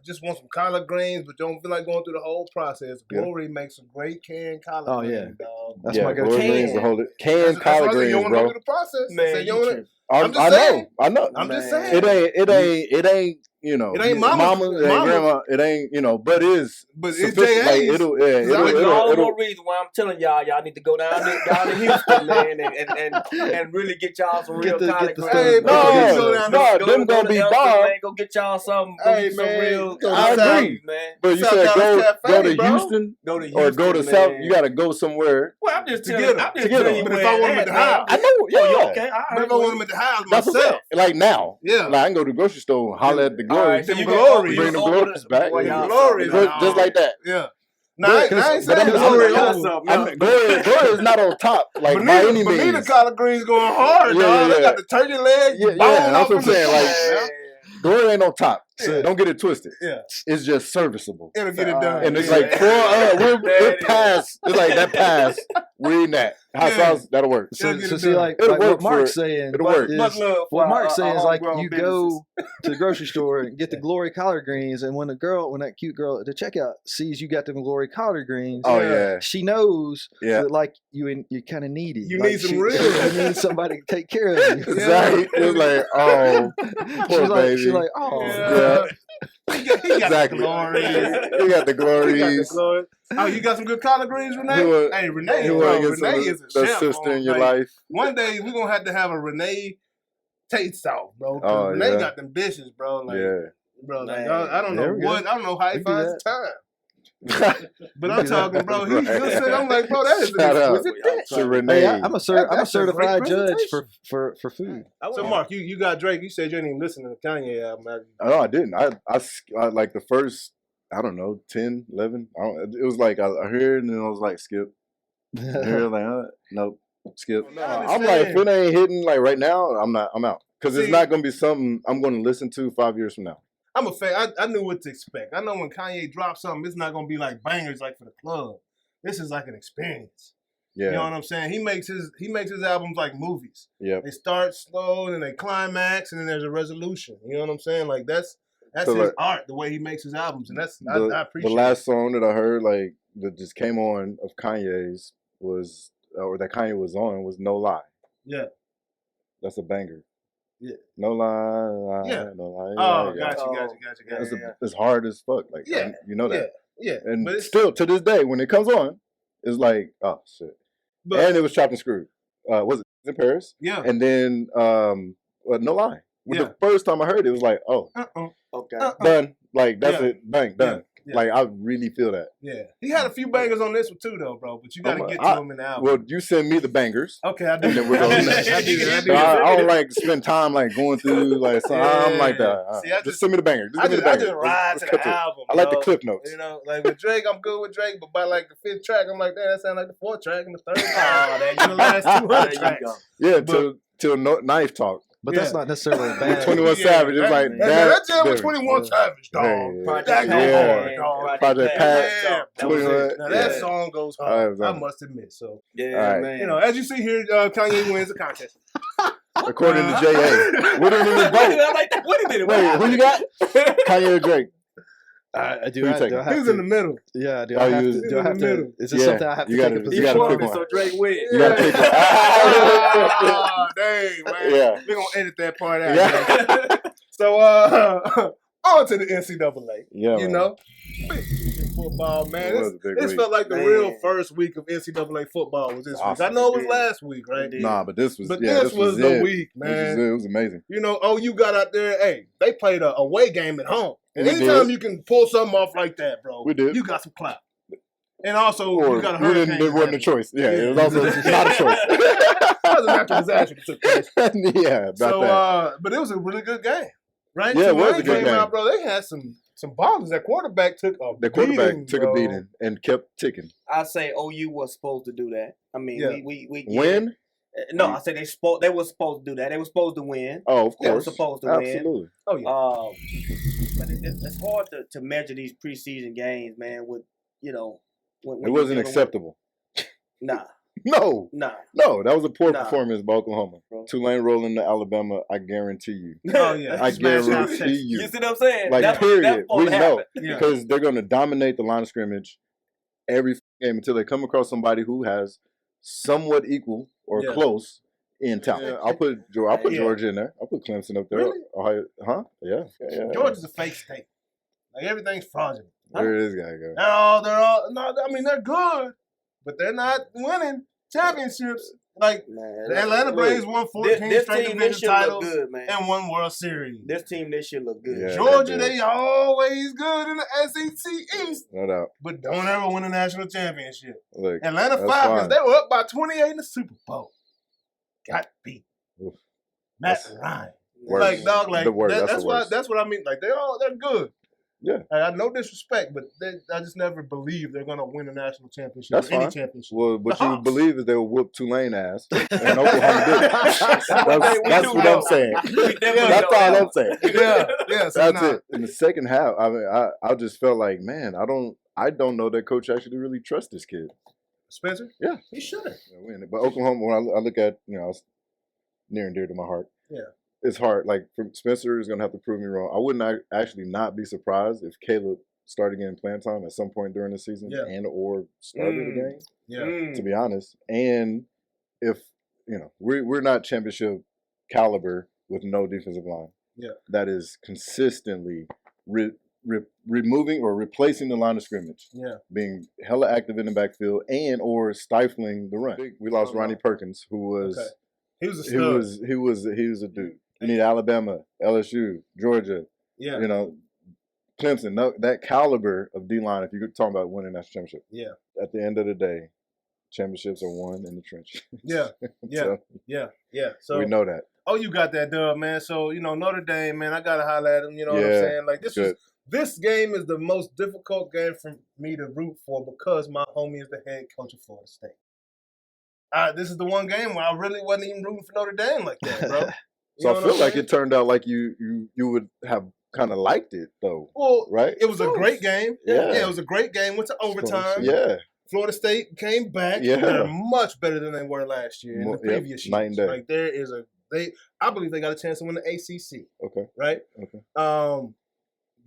just want some collard greens, but don't feel like going through the whole process, Yeah. Glory makes some great canned collard Oh, yeah. greens, dog. That's yeah, my go-to. collard greens to hold it. Canned collard greens, You don't want to bro. go through the process. Man, Say you you don't wanna- tripping. I'm just I saying. know. I know. I'm just Man. saying. It ain't. You know, It ain't mama, it ain't grandma. It ain't. You know, but it is. But it's sufficient. Like, J.A.'s. it'll. Yeah, Exactly. That's all the it'll more reason why I'm telling y'all need to go down to Houston, man, and really get y'all some real collard greens. Hey, No, no, them gonna be bomb. Go get y'all some. Hey, Some man, real. go to I South- agree. man. But you South said Dallas go Cafe, to bro. Houston Go to Houston, or go to man. South. You got to go somewhere. Well, I'm just To telling. get 'em. I'm just To get 'em. telling you. But if where I want 'em it at the at, house- I know. Oh, Yeah. yeah, okay. I But if I want them at the house That's what I'm saying. myself. Like now. Yeah. Like I can go to the grocery store and holler at the All glory. right, so Them you glories. Bring them over glories back. boy, Yeah. y'all Glories. something, Just like that. Yeah. No, I ain't saying but I'm- Glory y'all over. something. I mean, glory is not on top, like by any Bonita means. collard greens going hard, Yeah, dog. yeah, They got the turkey leg, Yeah, bone that's off what I'm from the saying, like- side, Glory ain't on top. So Yeah. don't get it twisted. yeah, It's just serviceable. it'll get it done. And it's Yeah. like we're past. It's like that past. We're in that. Hot Yeah. sauce, that'll work. So, It'll get so it see, done. like It'll what work Mark's for- saying it'll work. is Much love for what Mark's saying is like homegrown you businesses. go to the grocery store and get the Glory collard greens, and when that cute girl at the checkout sees you got them Glory collard greens, Oh yeah, she knows yeah. that like you're kind of needy. You Like, need some she- real. You need somebody to take care of you. Exactly. It's like, oh, poor she's like, baby. she's like, oh, Yeah. He got Exactly. the glory. You got the He got the glories. glory. Oh, you got some good collard greens, Renee? You want- Hey, Renee, You bro, want to get Renee some is a the chef. sister in on, your like, life? One day we're gonna have to have a Renee taste off, bro. 'cause Oh, Renee yeah. got them dishes, bro. Like, Yeah. bro, like Man. I don't There know we go. what, I don't know how he We do finds the time. But I'm do that. talking, bro. He's Right. good shit. I'm like, bro, that is Shout an out. exquisite dish. To Renee. Hey, I'm a That's a certified great judge presentation. for food. So, Mark, you got Drake. You said you didn't even listen to the Kanye album. No, I didn't. I like the first, I don't know, 10, 11. It was like I heard and then I was like, skip. I heard like, nope, skip. No, I'm like, if it ain't hitting like right now, I'm out. Because it's See- not going to be something I'm going to listen to 5 years from now. I'm a fan. I knew what to expect. I know when Kanye drops something, it's not gonna be like bangers like for the club. This is like an experience. Yeah. You know what I'm saying? He makes his albums like movies. Yep. They start slow and then they climax and then there's a resolution. You know what I'm saying? Like that's So, his like, art, the way he makes his albums, and that's I The appreciate. last song that I heard, like, that just came on of Kanye's was, or that Kanye was on, was No Lie. Yeah. That's a banger. Yeah. No lie, Yeah. no lie. Oh, yeah. gotcha. It's hard as fuck. Like, Yeah. you know that. Yeah. And but it's, still, to this day, when it comes on, it's like, oh, shit. but, And it was chopped and screwed. Was it in Paris? yeah. And then, No Lie. When Yeah. the first time I heard it, it was like, oh, Okay. done. Like, that's Yeah. it. Bang, done. Yeah. Like, I really feel that. Yeah. He had a few bangers on this one too, though, bro. But you got to get to him in the album. Well, you send me the bangers. Okay, I do. And then we're going next. I do that. I don't like to spend time like going through like so I'm like that. See, I just just- send me the banger. Just I give me just, the I banger. just ride Let's to cut the it. album. I like the dog. clip notes. You know, like with Drake, I'm good with Drake, but by like the 5th track, I'm like, that sounds like the 4th track and the 3rd track. there And the last 200 There you tracks. go. Yeah, But- till Knife Talk. But Yeah. that's not necessarily bad. 21 Savage. It's like that jam with different. 21 Savage, dog. Yeah. Project That go Pat, hard, dog. Project Pat, Yeah, That was 21. it. Now that Yeah. song goes I hard. was I on it. must admit. So, Yeah, All right. man. you know, as you see here, Kanye wins the contest. According to J.A. We didn't even vote. I like that. Wait a minute. Wait, who you got? Kanye or Drake? I do. Who you I, taking? do I He have was to, in the middle. Yeah. Do Oh, I you have was- to? He Do I was have in the to? middle. Is this Yeah, something I have to you take gotta- a you position gotta on? pick one. So Drake wins. You gotta pick one. Ah, dang, man. Yeah. We're going to edit that part out. Yeah. man. So, on to the NCAA. Yeah, You man. know? Big week in football, man. It was a big This week. felt like the Man. real first week of NCAA football was this week. I Awesome. know it was It did. last week, right? It did. Nah, but this was. But yeah, this was the it. week, This was man. it. It was amazing. You know, OU got out there. Hey, they played a away game at home. And We anytime did. you can pull something off like that, bro, We did. you got some clout. And also, Or you got a we didn't. hurricane. It wasn't a choice. Yeah, it was also not a choice. That was a natural disaster that took place. Yeah, about that. But it was a really good game, right? Yeah, it was Tulane a good came out, game. bro. They had some ballers. That quarterback took a The quarterback beating, took bro. a beating and kept ticking. I say OU was supposed to do that. I mean, Yeah. we Win? No, I said they were supposed to do that. They were supposed to win. Oh, of They were course. supposed to win. Absolutely. Oh yeah. But it's hard to measure these preseason games, man. With when It wasn't acceptable. Nah, No, that was a poor Nah. performance by Oklahoma. Bro. Tulane rolling to Alabama, I guarantee you. Oh yeah. I Smash out guarantee Texas. you. You see what I'm saying? Like, That's period. We supposed to know. happen. Yeah. Because they're going to dominate the line of scrimmage every game until they come across somebody who has somewhat equal or Yeah. close in talent. Yeah, I'll put Yeah. Georgia in there. I'll put Clemson up there. Really? Ohio, huh? Yeah. Georgia's a fake state. Like everything's fraudulent. Where did this guy go? They're all. No, I mean they're good, but they're not winning championships. Like Man, the Atlanta Braves won 14 this straight team this division year look titles good, man. and one World Series. This team this year look good. Yeah. Georgia, they they always good in the SEC East, No doubt. but don't ever win a national championship. Look, Atlanta that's Falcons, fine. they were up by 28 in the Super Bowl. Got beat. Oof. Matt That's Ryan. worse. Like dog, like The worst. that's the why worst. that's what I mean. Like they're good. Yeah. I got no disrespect, but I just never believe they're gonna win a national championship. That's or any fine. championship. Well, what The you Hawks. believe is they will whoop Tulane ass, and Oklahoma did. That's what I'm saying. That's all I'm saying. Yeah. So That's it. In the second half, I mean, I just felt like, man, I don't know that coach actually really trusts this kid. Spencer? Yeah. He shouldn't. But Oklahoma, when I look at, it's near and dear to my heart. Yeah. It's hard. Like, Spencer is going to have to prove me wrong. I wouldn't actually not be surprised if Caleb started getting playing time at some point during the season and or started the game, Yeah. to be honest. And if, we're not championship caliber with no defensive line. Yeah. That is consistently removing or replacing the line of scrimmage. Yeah. Being hella active in the backfield and or stifling the run. We lost Ronnie Perkins, who was He was a stud. he was a dude. You need Alabama, LSU, Georgia, Yeah. Clemson. No, that caliber of D-line, if you're talking about winning national championship. Yeah. At the end of the day, championships are won in the trenches. Yeah. So, Yeah. So we know that. Oh, you got that dub, man. So, Notre Dame, man, I gotta holler at them, you know what I'm saying? Like this game is the most difficult game for me to root for because my homie is the head coach of Florida State. This is the one game where I really wasn't even rooting for Notre Dame like that, bro. So I feel like it turned out like you would have kind of liked it though. Well, right? It was a great game. Yeah. It was a great game. Went to overtime. Yeah. Florida State came back. Yeah. They're much better than they were last year in the previous years. Night and day. Like I believe they got a chance to win the ACC. Okay. Right? Okay.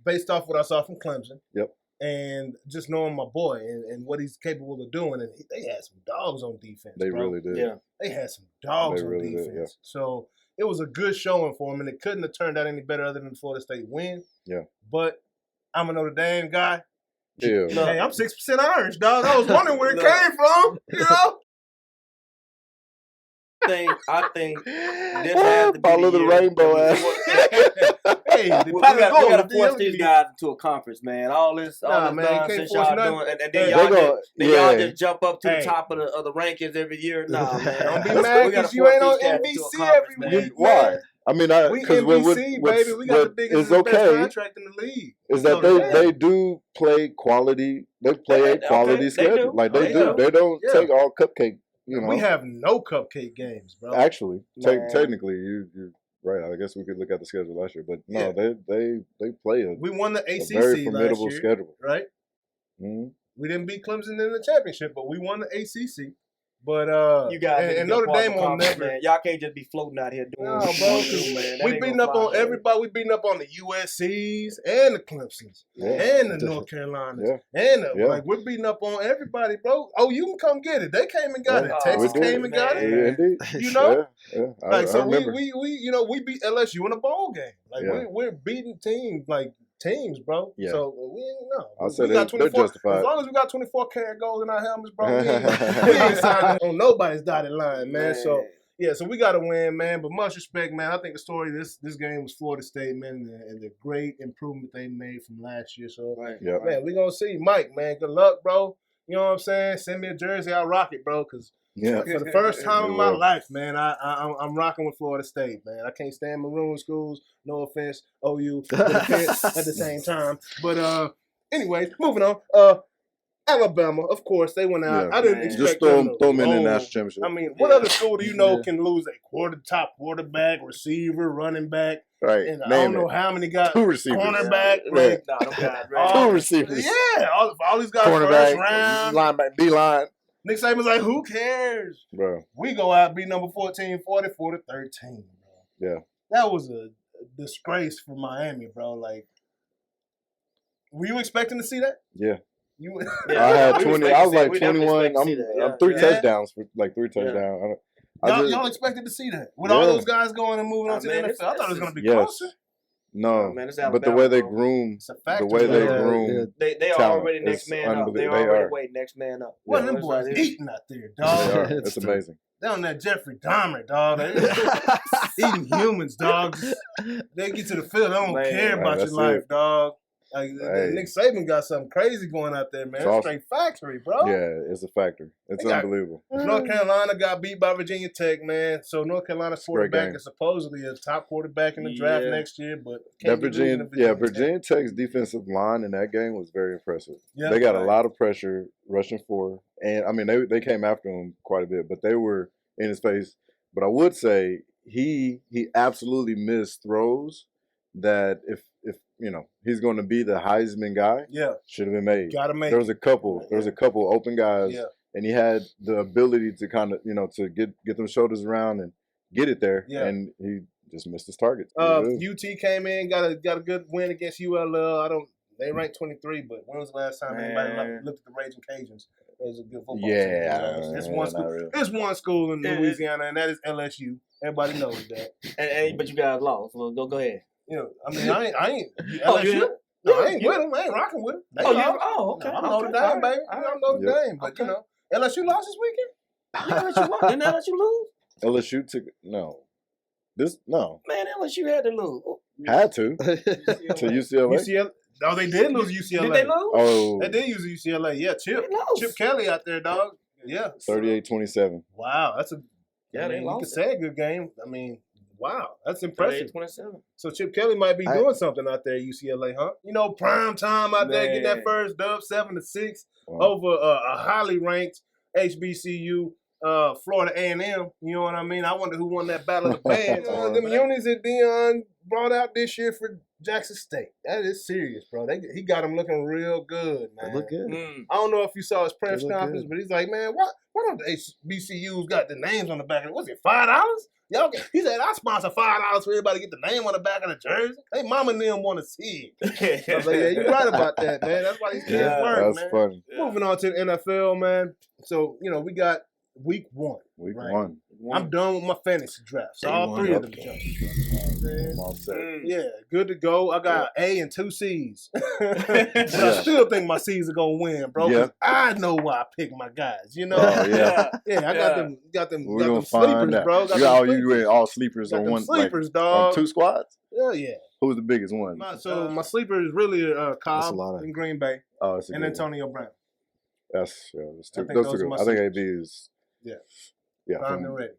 Based off what I saw from Clemson. Yep. And just knowing my boy and what he's capable of doing, and they had some dogs on defense. They bro. really did. Yeah. They had some dogs on really defense. did, yeah. So it was a good showing for him, and it couldn't have turned out any better other than Florida State win. Yeah. But I'm a Notre Dame guy. Yeah. Hey, I'm 6% Irish, dog. I was wondering where it came from, I think this has to be follow the year rainbow that ass. Hey, we gotta force these guys into a conference, man. All this man, nonsense can't force y'all nothing. doing, and then y'all just jump up to Hey. the top of the rankings every year. Nah, man. Don't be mad because you ain't on NBC every week. Why? Man. I mean, We NBC, baby. We got the biggest best contract in the league. Is that they do play quality. They play a quality schedule. They do. Like they Oh, do. They don't take all cupcake. We have no cupcake games, bro. Actually, Man. technically, you're right. I guess we could look at the schedule last year, but no, they play a We won the a ACC very formidable last year, schedule. right? Mm-hmm. We didn't beat Clemson in the championship, but we won the ACC. But You guys and Notre Dame will never. Man. Y'all can't just be floating out here doing. No, what bro, you do, man. That we ain't beating gonna up on fly, man. everybody. We beating up on the USC's and the Clemsons and the North Carolinas and like we're beating up on everybody, bro. Oh, you can come get it. They came and got it. Texas came and got it. Indeed. You know, I remember. we beat LSU in a bowl game. Like we're beating teams bro. Yeah. So we ain't know. I said we got they're 24. justified. As long as we got 24 karat goals in our helmets, bro, we ain't signing on nobody's dotted line, man. So yeah, so we got to win, man. But much respect, man. I think the story of this game was Florida State, man, and the great improvement they made from last year. So, man, we're going to see. Mike, man, good luck, bro. You know what I'm saying? Send me a jersey, I'll rock it, bro. Because for the first time in You my will. life, man, I'm rocking with Florida State, man. I can't stand maroon schools. No offense, OU, but offense at the same time. But anyways, moving on. Alabama, of course, they went out. Yeah. I didn't Just expect throw them to them in the roll. national championship. I mean, what other school do you know can lose a top quarterback, receiver, running back, Right. and I Name don't know it. how many got 2 receivers. cornerback, Yeah. like Nah, them guys, all- 2 receivers. Yeah, all these guys first Cornerback, round. linebacker, D-line. Nick Saban's like, who cares? Bro. We go out, beat number 14, 44-13, bro. Yeah. That was a disgrace for Miami, bro. Like, were you expecting to see that? Yeah. You, I had we 20. expect I to was see- like we definitely 21. expect to see that. I'm 3 Yeah. touchdowns for like 3 touchdowns. y'all expected to see that with all those guys going and moving on to the man, NFL. I thought it was going to be yes. closer. No, man, it's but the Alabama, way they bro. groom, It's a fact. the way they Yeah, groom, They are talent already next is man up. They're unbelievable. They already are. way next man up. What Yeah, them it's boys like- eating out there, They dog? are. It's amazing. They on that Jeffrey Dahmer, dog. They eating humans, dog. They get to the field, they don't Man, care about that's your life, it. dog. Like Hey. Nick Saban got something crazy going out there, man. It's It's awesome. straight factory, bro. Yeah, it's a factor. It's They got- unbelievable. North Carolina got beat by Virginia Tech, man. So North Carolina's Great quarterback game. is supposedly a top quarterback in the draft Yeah. next year, but That can't be losing Virginia, to Virginia Tech's defensive line in that game was very impressive. Yeah. They got a lot of pressure rushing for, and I mean they came after him quite a bit, but they were in his face. But I would say he absolutely missed throws that if you know he's going to be the Heisman guy, Yeah, should have been made. gotta make There it. was a couple open guys, Yeah. and he had the ability to kind of to get them shoulders around and get it there, Yeah. and he just missed his targets. UT came in, got a good win against ULL. They ranked 23, but when was the last time anybody Man. looked at the Raging Cajuns? It was a good football Yeah, team. It's man, one not school. really. It's one school in Yeah. Louisiana, and that is LSU. Everybody knows that. But you guys lost. Well, go ahead. You know, I mean, I ain't Oh, LSU. you- No, I ain't with them. I ain't rocking with them. They lost. okay. No, I'm Notre Dame, baby. I'm Notre Dame. But, you know, LSU lost this weekend. Didn't LSU lose? LSU took no. Man, LSU had to lose. Had to UCLA. UCLA. Oh, they did lose UCLA. Did they lose? Oh, They did use UCLA. Yeah, Chip. They lost. Chip Kelly out there, dog. Yeah. 38-27. Wow, that's a. Yeah, they you lost could it. say a good game. I mean, wow, that's impressive. 27. So Chip Kelly might be doing something out there at UCLA, huh? You know, prime time out there, getting that Man. first dub, 7-6 Wow. over a highly ranked HBCU, Florida A&M. You know what I mean? I wonder who won that battle of the bands. Them unis that Deion brought out this year for Jackson State. That is serious, bro. He got him looking real good, man. They look good. I don't know if you saw his press They look conference, good. but he's like, man, why don't the HBCUs got the names on the back of it? Was it $5? Y'all, he said, I sponsor $5 for everybody to get the name on the back of the jersey. Hey, mama and them want to see it. I was like, yeah, you're right about that, man. That's why these kids work, That's man. funny. Moving on to the NFL, man. So, you know, we got week 1. Week Right. 1. I'm done with my fantasy drafts. Day All one. 3 of them. Okay. jumps. I'm all set. Yeah, good to go. I got A and 2 C's. But I still think my C's are gonna win, bro. 'Cause Yeah. I know why I pick my guys. You know? Oh, yeah. Yeah, I got them We're got gonna them find sleepers, out. bro. Got You them all sleepers. sleepers Got on them one sleepers, like, dog. on 2 squads. Hell yeah. Who's the biggest one? So my sleeper is really That's a Cobb lot of- in Green Bay Oh, it's a and good one. Antonio Brown. That's I two. think Those those are are good. my I think sleepers. AB is Prime from and ready.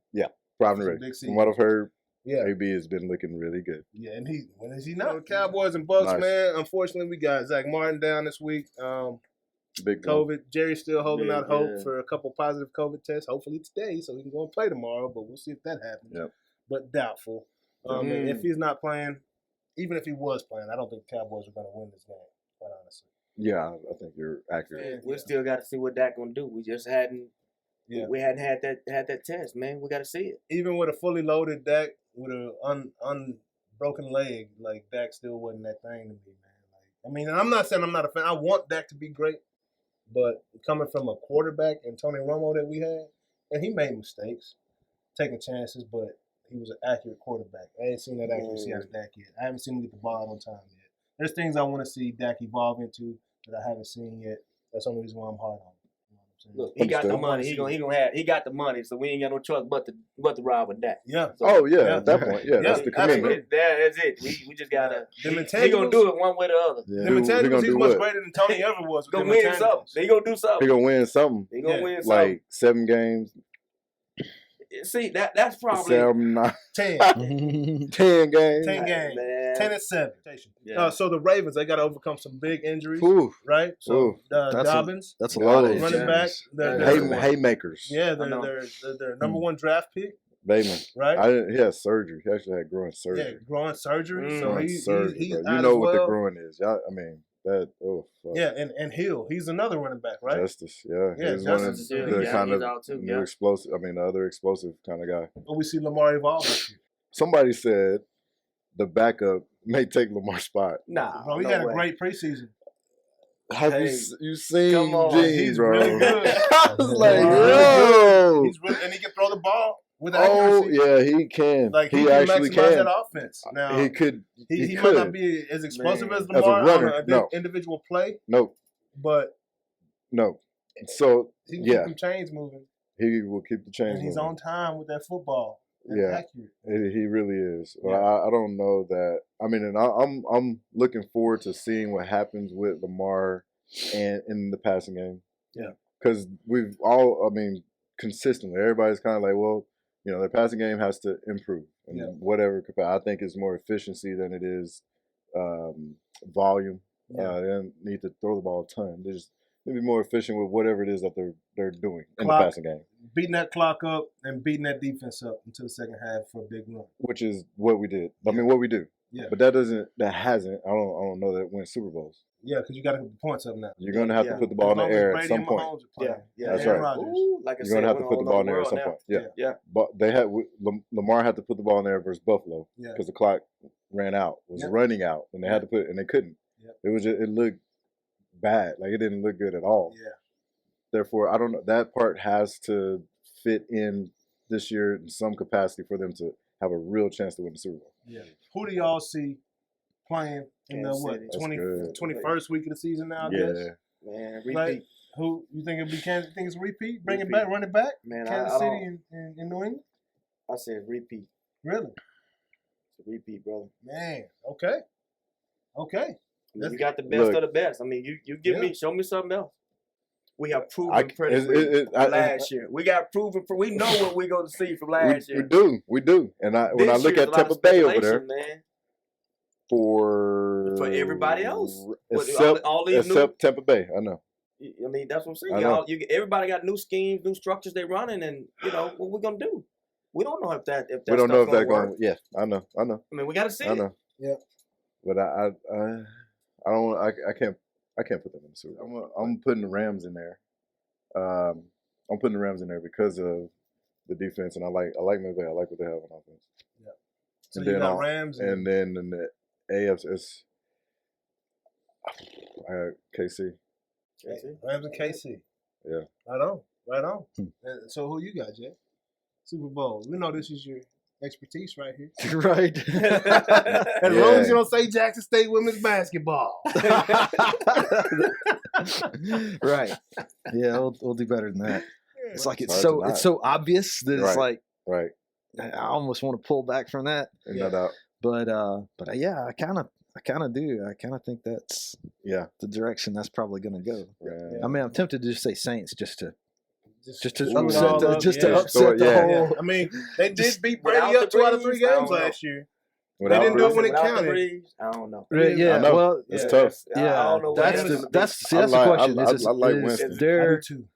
Prime and Some ready. big From what I've heard, Yeah. AB has been looking really good. Yeah, and when is he not? Cowboys and Bucks, Nice. man. Unfortunately, we got Zach Martin down this week. Big one. COVID. Jerry's still holding Yeah, out hope yeah. for a couple positive COVID tests. Hopefully today, so he can go and play tomorrow. But we'll see if that happens. Yep. But doubtful. And if he's not playing, even if he was playing, I don't think the Cowboys are going to win this game. Quite honestly. Yeah, I think you're accurate. Yeah. We still got to see what Dak gonna do. We just hadn't. Yeah. We hadn't had that test, man. We got to see it. Even with a fully loaded Dak with a unbroken leg, like Dak still wasn't that thing to me, man. Like, I mean, and I'm not saying I'm not a fan. I want Dak to be great, but coming from a quarterback and Tony Romo that we had, and he made mistakes, taking chances, but he was an accurate quarterback. I ain't seen that accuracy out of Dak yet. I haven't seen him get the ball out on time yet. There's things I want to see Dak evolve into that I haven't seen yet. That's the only reason why I'm hard on him. You know what I'm Look, he got the Understood. money. He got the money, so we ain't got no choice but to ride with that. Yeah. So, At that point, that's the commitment. That's it. We just gotta. Them He intangibles- gonna do it one way or the other. Yeah. Them He intangibles, gonna he's do much what? greater than Tony ever was. He gonna win something. He gonna do something. He gonna win something. He gonna win something. Like 7 games. See, that's probably 7, 9, 10. 10 games. 10 games. Man. 10 and 7. Yeah. So the Ravens, they got to overcome some big injuries, Ooh. right? So Ooh. Dobbins, That's a lot of running back. Haymakers. Yeah, I know. they're number 1 draft pick, Bateman. right? He had surgery. He actually had groin surgery. Yeah, groin surgery. So Groin he's surgery, bro. out You know as what the well. groin is. I mean, that, fuck. Yeah, and Hill, he's another running back, right? Justice, Yeah, He's one of Justice, the yeah, kind he's of out too, new yeah. explosive, the other explosive kind of guy. But we see Lamar evolve this year. Somebody said the backup may take Lamar's spot. Nah, Bro, he no had a way. great preseason. Have Hey, you seen come on, Gene, he's bro? really good. I was like, Wow. yo. He's really, and he can throw the ball with Oh, accuracy. yeah, he can. Like he can actually maximize can. that offense. Now He could. he might could. not be as explosive Man. as As a Lamar runner, on an no. individual play, No, but no. So, he can yeah, keep them chains moving. he will keep the chains And he's moving. on time with that football. And Yeah. accurate. He really is. Yeah. I don't know that. I mean, and I'm looking forward to seeing what happens with Lamar and in the passing game. Yeah. Because we've all, consistently, everybody's kind of like, well, their passing game has to improve. And Yeah. whatever capacity. I think it's more efficiency than it is volume. Yeah. They don't need to throw the ball a ton. They just need to be more efficient with whatever it is that they're doing in the Clock. passing game. Beating that clock up and beating that defense up until the second half for a big run. Which is what we did. I mean, what we do. Yeah. But that hasn't. I don't know that it wins Super Bowls. Yeah, because you got to put the points up now. You're gonna have Yeah. to put the ball in the As long as air Brady at some and point. Mahomes are playing. Yeah, That's Aaron right. Rodgers. Ooh, like I You're said, gonna have we're to put the all ball in over there at the some world point. Yeah. Yeah. But they had Lamar had to put the ball in there versus Buffalo Yeah. because the clock ran out, was Yep. running out, and they had to put it, and they couldn't. Yep. It looked bad. Like it didn't look good at all. Yeah. Therefore, I don't know. That part has to fit in this year in some capacity for them to have a real chance to win the Super Bowl. Yeah. Who do y'all see playing in the Kansas City. 21st week of the season now, I Yeah. guess? Man, repeat. Right? Who you think it'll be Kansas? You think it's a repeat? Bring it back, run it back? Man, Kansas I City don't- and New England? I said repeat. Really? It's a repeat, brother. Man, okay. Okay. I mean, you got the best Look. of the best. I mean, you give Yeah. me, show me something else. We have proven I- pedigree from last year. We got proven. We know what we're going to see from last year. We do. And when I This look year's at a lot of Tampa Bay over speculation, there, man, for everybody else. What, except, all these new- except Tampa Bay, I know. I mean, that's what I'm saying. I know. Everybody got new schemes, new structures they running, and what we're gonna do. We don't know if that We don't know if that's that's going. Yeah, I know. I mean, we got to see. I it. know. Yeah. But I don't. I can't put them in the Super Bowl. I'm putting the Rams in there. I'm putting the Rams in there because of the defense, and I like McVay. I like what they have on offense. Yeah. So And you then got on- Rams And then in the AFC, I got KC. Rams and KC. Yeah. Right on. And so who you got, Jay? Super Bowl. We know this is your expertise right here. Right. As long as you don't say Jackson State women's basketball. Right. Yeah, we'll do better than that. It's like it's hard to not. so obvious that it's Right. like Right. I almost want to pull back from that. And Yeah. no doubt. But yeah, I kind of do. I kind of think that's Yeah. the direction that's probably going to go. Yeah. I mean, I'm tempted to just say Saints just to screw it all up, to yeah. upset the Yeah. whole. I mean, they did Just beat Brady without up the 2 out of 3 Breeze, I games don't know. last year. Without didn't do it when it Without the counted. Breeze, I don't know. Right, yeah, I know. well, It's yeah. tough. I yeah, don't know what that's happens. that's I the like- question. I like is Winston. I there do too.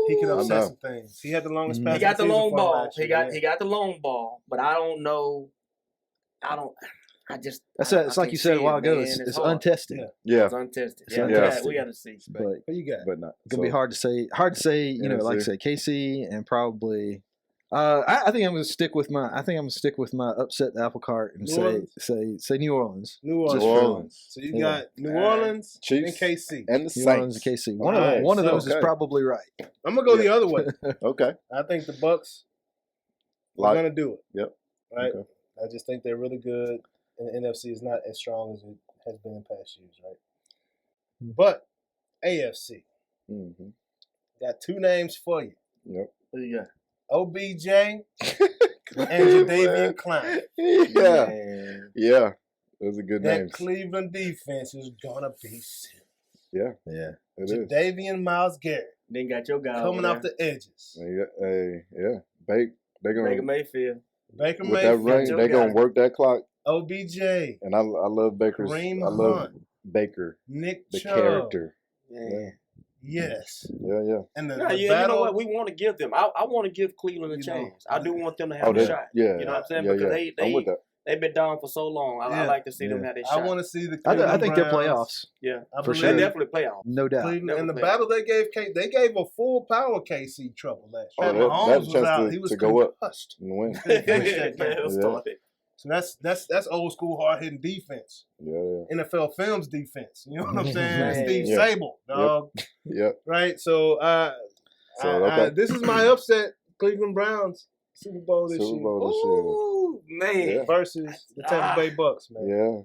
He can Ooh. upset know. some things. He had the longest Mhm. pass. He got the season long for ball. last He year, got yeah. he got the long ball, but I don't know. That's I it's like can't you said a see while it, ago. man. It's hard. untested. Yeah. Yeah. It's untested. It's Yeah, untested. we got to see. But Who you got? But not. gonna be hard to say. Hard to say. You know, like I said, KC and probably. I think I'm gonna stick with my. I think I'm gonna stick with my upset the apple cart and New say Orleans? say New Orleans. New Orleans. New Orleans. So you Yeah. got New Orleans Chiefs. and KC. And the New Saints. Orleans and KC. One Alright, of those okay. is probably right. I'm gonna go the other way. Okay. I think the Bucks are Like- gonna do it. Yep. Right. Okay. I just think they're really good, and the NFC is not as strong as it has been in past years. Right. But AFC, Mm-hmm. Got two names for you. Yep. Who you got? OBJ and Jadeveon Clowney. Yeah. Man. Yeah. Those are good That names. Cleveland defense is gonna be sick. Yeah. Yeah. It is. Jadeveon Myles Garrett Then got your guy coming over off the edges. Yeah. They're there. gonna Baker Mayfield. Baker with that Mayfield, ring, Joe they're gonna got it. work that clock. OBJ, And I love Baker's. Kareem I love Hunt, Baker, Nick the Chubb. character. Yeah. Yes. Yeah. And the, Yeah, the you battle, know what? We want to give them. I want to give Cleveland a You know, chance. I do want them to have Oh, a that, shot. yeah. You know what I'm saying? Yeah, Because yeah. I'm with that. they've been down for so long. I Yeah. like to see them Yeah. have their I shot. want to see the I Cleveland think they're Browns. playoffs. Yeah, I For believe sure. they're definitely playoffs. No doubt. Cleveland and the Definitely. battle they gave a full power KC trouble last Oh, year. that- Mahomes that's a was chance out. to- He was to go up. concussed. And win. So that's old school hard hitting defense. Yeah. NFL Films defense. You know what I'm saying? Man. Steve Yeah. Sable, dog. Yeah. Right? So okay. this is my upset. Cleveland Browns Super Bowl this Super year. Bowl this year. Ooh, man. Yeah. Versus the Tampa Bay Bucks, man. Yeah.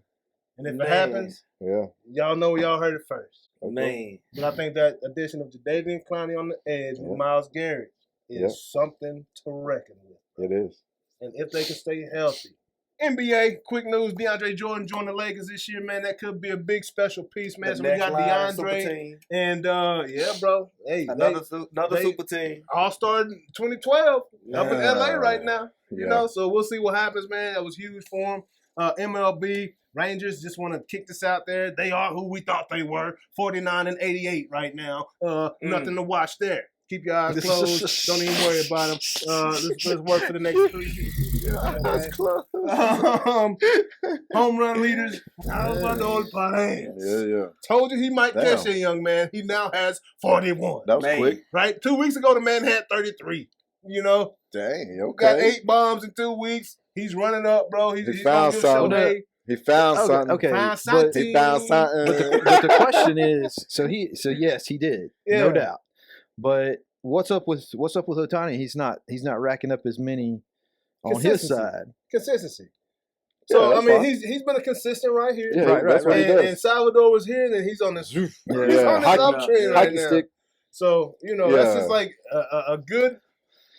And if Man. it happens, Yeah. y'all know y'all heard it first. Okay. Man. But I think that addition of Jadeveon Clowney on the edge Yeah. with Myles Garrett is Yeah. something to reckon with. It is. And if they can stay healthy. NBA, quick news, DeAndre Jordan joined the Lakers this year, man. That could be a big special piece, man. The So we next got line, super DeAndre. team. And, yeah, bro. Hey, Another they- super team. All-Star 2012 up in Yeah. LA right now. You Yeah. know, so we'll see what happens, man. That was huge for him. MLB, Rangers just want to kick this out there. They are who we thought they were. 49-88 right now. Nothing to watch there. Keep your eyes closed. Don't even worry about them. Let's work for the next 3 years. That's close. Home run leaders. Salvador Perez. Yeah. Told you he might Damn. catch a young man. He now has 41. That was Man. quick. Right? 2 weeks ago, the man had 33. You know? Dang. Got Okay. 8 bombs in 2 weeks. He's running up, bro. He's He gonna found give something. Shohei. He found something. Okay. Found But, something. He found something. but the question is, so yes, he did, Yeah. no doubt. But what's up with Ohtani? He's not racking up as many on his Consistency. side. Consistency. Yeah, So, I that's mean, fine. he's been a consistent right here. Yeah, Right, that's what he And, does. and Salvador was here, and he's on this. Yeah. He's on this Hockey- uptrend right hockey now. stick. So, that's Yeah. just like a good,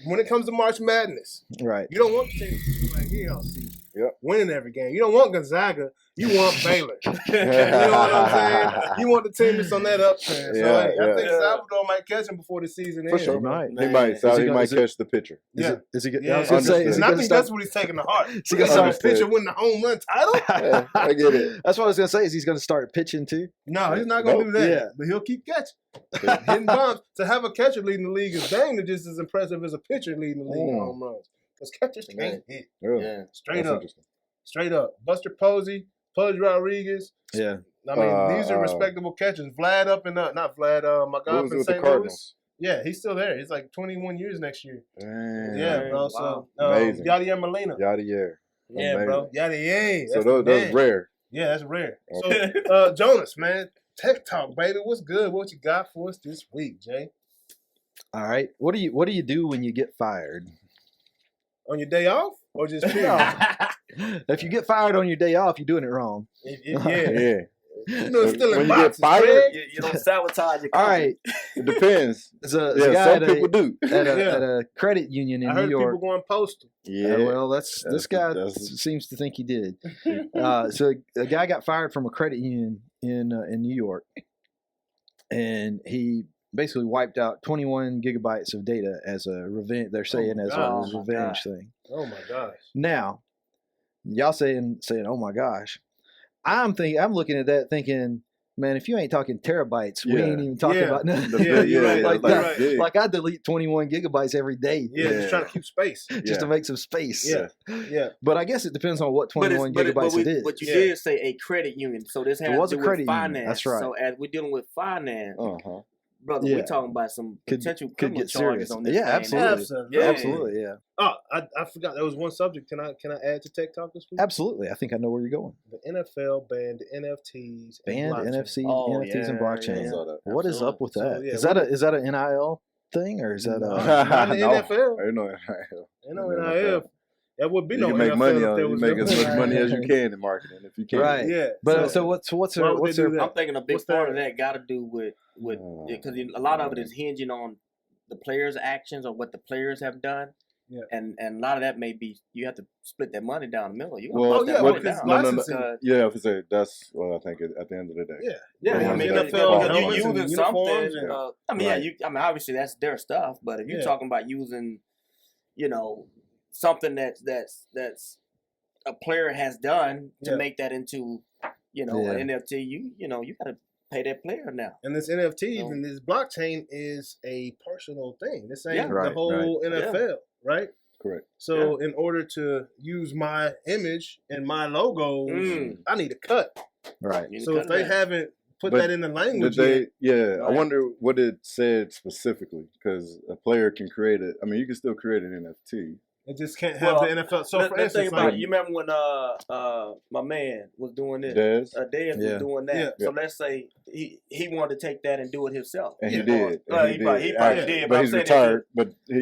when it comes to March Madness, Right. you don't want the team to be like here all season. Yep. Winning every game. You don't want Gonzaga. You want Baylor. You know what I'm saying? You want the team that's on that uptrend. So I think Salvador might catch him before the season For ends. sure. He might. He might. So Is he he gonna- might is it- catch the pitcher. Yeah. Is he? Yeah, I was gonna say, is he and I gonna think start? that's what he's taking to heart. Is he He's gonna gonna start? pitcher win the home run title? Yeah, I get it. That's what I was gonna say. Is he's gonna start pitching too? No, he's not gonna Nope. do that. Yeah. But he'll keep catching. Hitting bombs. To have a catcher leading the league is dang near just as impressive as a pitcher leading the league in home runs. Because catchers can't hit. Really? Yeah. Straight That's up. interesting. Straight up. Buster Posey, Pudge Rodriguez. Yeah. I mean, these are respectable catchers. Vlad up in not Vlad, my guy Who up was in with the St. Louis. Cardinals? Yeah, he's still there. He's like 21 years next year. Damn. Yeah, bro. Wow. So Amazing. Yadier Molina. Yada. Yeah, bro. Yadier. So those rare. Yeah, that's rare. Okay. So, Jonas, man, Tech Talk, baby. What's good? What you got for us this week, Jay? All right. What do you do when you get fired? On your day off or just period? If you get fired on your day off, you're doing it wrong. Yeah. Yeah. You know, it's still When in you get boxes, fired, Craig. You don't sabotage your All company. right. It depends. There's a Yeah, guy some at people do. at Yeah. a credit union in I New heard York. people going postal. Yeah. Well, this guy seems to think he did. So a guy got fired from a credit union in New York, and he basically wiped out 21 gigabytes of data as a revenge. They're saying as God. a revenge thing. Oh my gosh. Now, y'all saying, "Oh my gosh," I'm looking at that thinking, man, if you ain't talking terabytes, we Yeah. ain't even talking Yeah. about nothing. Yeah, you're right. like, You're that. right. big. Like I delete 21 gigabytes every day Yeah, just trying to keep space. just to make some space. Yeah. Yeah. But I guess it depends on what 21 gigabytes it is. But you Yeah. did say a credit union, so this has It was to a do credit with union, finance. that's right. So as we're dealing with finance, Uh-huh. brother, Yeah. we're talking about some Could- potential could criminal get charges serious. on this. Yeah, thing. absolutely. Absolutely. Yeah. Absolutely, yeah. Oh, I forgot there was one subject. Can I add to Tech Talk this week? Absolutely. I think I know where you're going. The NFL banned the NFTs. and Banned blockchain. NFTs and yeah, blockchain. I saw that. What is up with So, that? yeah, Is that an NIL thing or is that No. a Not in the No. NFL. I know. You know, NIL. There would be You no can make NFL money if on there it. You was make no as much NIL. money as you can in marketing if you can. Right. Yeah. But so what's why would what's they their do that? I'm thinking a big What's part that? of that got to do with because a lot of it is hinging on the players' actions or what the players have done. Yeah. And a lot of that may be you have to split that money down the middle. You Well, yeah, money because down. licensing. Yeah, if it's that's what I think at the end of the day. Yeah. Yeah, I I mean, NFL because helmets you're and using uniforms something. and- I mean, Right. I mean, obviously that's their stuff, but if you're Yeah. talking about using, you know, something that's a player has done to Yeah. make that into, you know, an NFT, you know, you got to pay that player now. And this NFTs So- and this blockchain is a personal thing. This ain't Yeah. the Right, whole NFL, right? Correct. So in order to use my image and my logos, I need a cut. Right. You need to So cut if they it back. haven't put But that in the language Did they? yet, Yeah, I Right. wonder what it said specifically because a player can create it. I mean, you can still create an NFT. it just can't have Well, the NFL. So let's for think instance, about like, it. You remember when my man was doing this? Dez? Dez Yeah. was doing that. Yeah. So let's say he wanted to take that and do it himself. And Yeah. he did. He probably Actually, did, but But I'm he's saying if retired. But if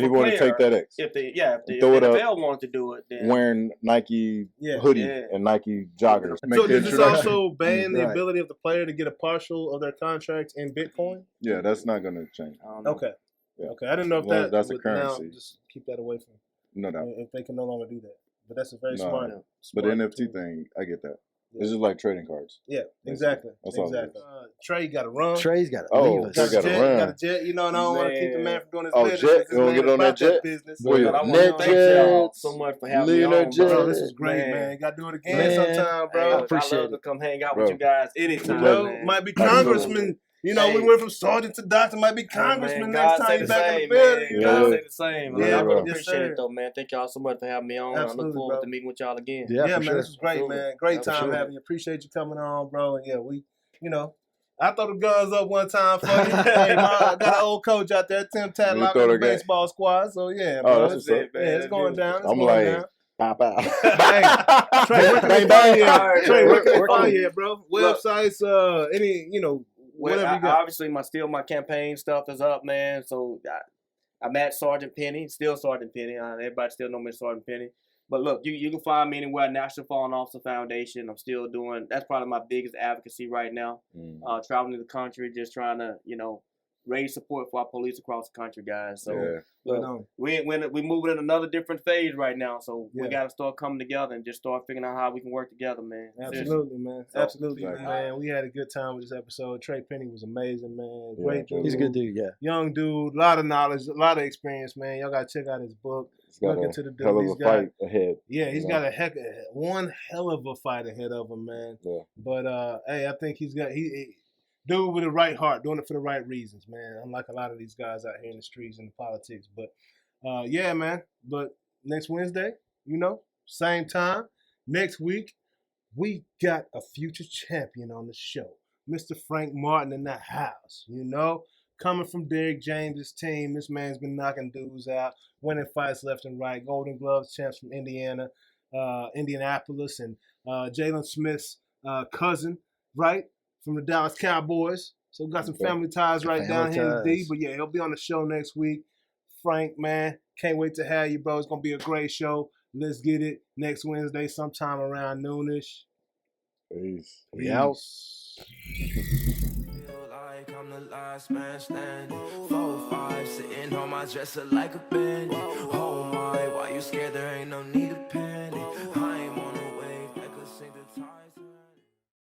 he a wanted to take player- that X. If the Throw it up. NFL wanted to do it, then Wearing Nike Yeah. hoodie Yeah. and Nike joggers. so the does this introduction. also ban the Right. ability of the player to get a partial of their contract in Bitcoin? Yeah, that's not going to change. I don't know. Okay. Yeah. Okay. I didn't know if Well, that that's a would now currency. just keep that away from No doubt. if they can no longer do that. But that's a very No. smart. Yeah. But the smart NFT tool. thing, I get that. Yeah. It's just like trading cards. Yeah, exactly. That's all it Exactly. is. Trey got to run. Trey's got to Oh, leave us. Trey Got a gotta jet, run. got a jet. You know, and I don't want to keep the man from doing his Oh, business. jet? This You wanna man get on about that jet? business. Boy, But I want Net to thank y'all Jets, so much for having Leonard me on, bro. Bro, Jets. this was great, man. Got to do it again Man. sometime, Hey, bro. look, appreciate I love it. to come hang out Bro. with you guys anytime. You know, man. might be Absolutely. congressman. You know, we Hey. went from sergeant to doctor. Might be Hey, congressman man, next God time say you the back in same, the building. man. You Yeah. God know? say the same. Yeah, I really bro. appreciate Yes, it, though, man. Thank y'all so much for having me on. I Absolutely, look forward bro. to meeting with y'all again. Yeah, Yeah, for man, sure. this was great, Absolutely. man. Great time Absolutely. having you. Appreciate you coming on, bro. And yeah, we, you know, I throw the guns up one time for you. Hey, I got an old coach out there, Tim You Tadlock, throw on the the gun. baseball squad. So yeah, Oh, bro. that's It's, what's up. yeah, it's going down. It's I'm going like, down. pop out. Hey, Trey, where can they Bang, find you bang. at? Trey, where can they Where- find you at, bro? Look. Websites, any, you know, Well, whatever you got. obviously, my campaign stuff is up, man. So I'm at Sergeant Pennie, still Sergeant Pennie. Everybody still know me as Sergeant Pennie. But look, you can find me anywhere. National Fallen Officer Foundation. I'm still doing. That's probably my biggest advocacy right now. Traveling the country, just trying to raise support for our police across the country, guys. So Yeah. Right look, on. we moving in another different phase right now. So Yeah. we got to start coming together and just start figuring out how we can work together, man. Seriously. Absolutely, man. So, Absolutely, exactly. man. We had a good time with this episode. Trey Pennie was amazing, man. Yeah, Great dude. He's a good dude, yeah. Young dude, a lot of knowledge, a lot of experience, man. Y'all gotta check out his book. It's got Look a into the dude. hell of He's a got- fight ahead. Yeah, he's You got know? one hell of a fight ahead of him, man. Yeah. But hey, I think he dude with the right heart, doing it for the right reasons, man. Unlike a lot of these guys out here in the streets and the politics. But yeah, man. But next Wednesday, same time. Next week, we got a future champion on the show. Mr. Frank Martin in the house, Coming from Derrick James's team, this man's been knocking dudes out, winning fights left and right. Golden Gloves champs from Indiana, Indianapolis, and Jalen Smith's cousin, right, from the Dallas Cowboys. So got some family ties right down here in D. But yeah, he'll be on the show next week. Frank, man, can't wait to have you, bro. It's gonna be a great show. Let's get it next Wednesday, sometime around noonish. Peace. We out. Feel like I'm the last man standing. 4-5, sitting on my dresser like a bandit. Oh my, why you scared? There ain't no need to panic.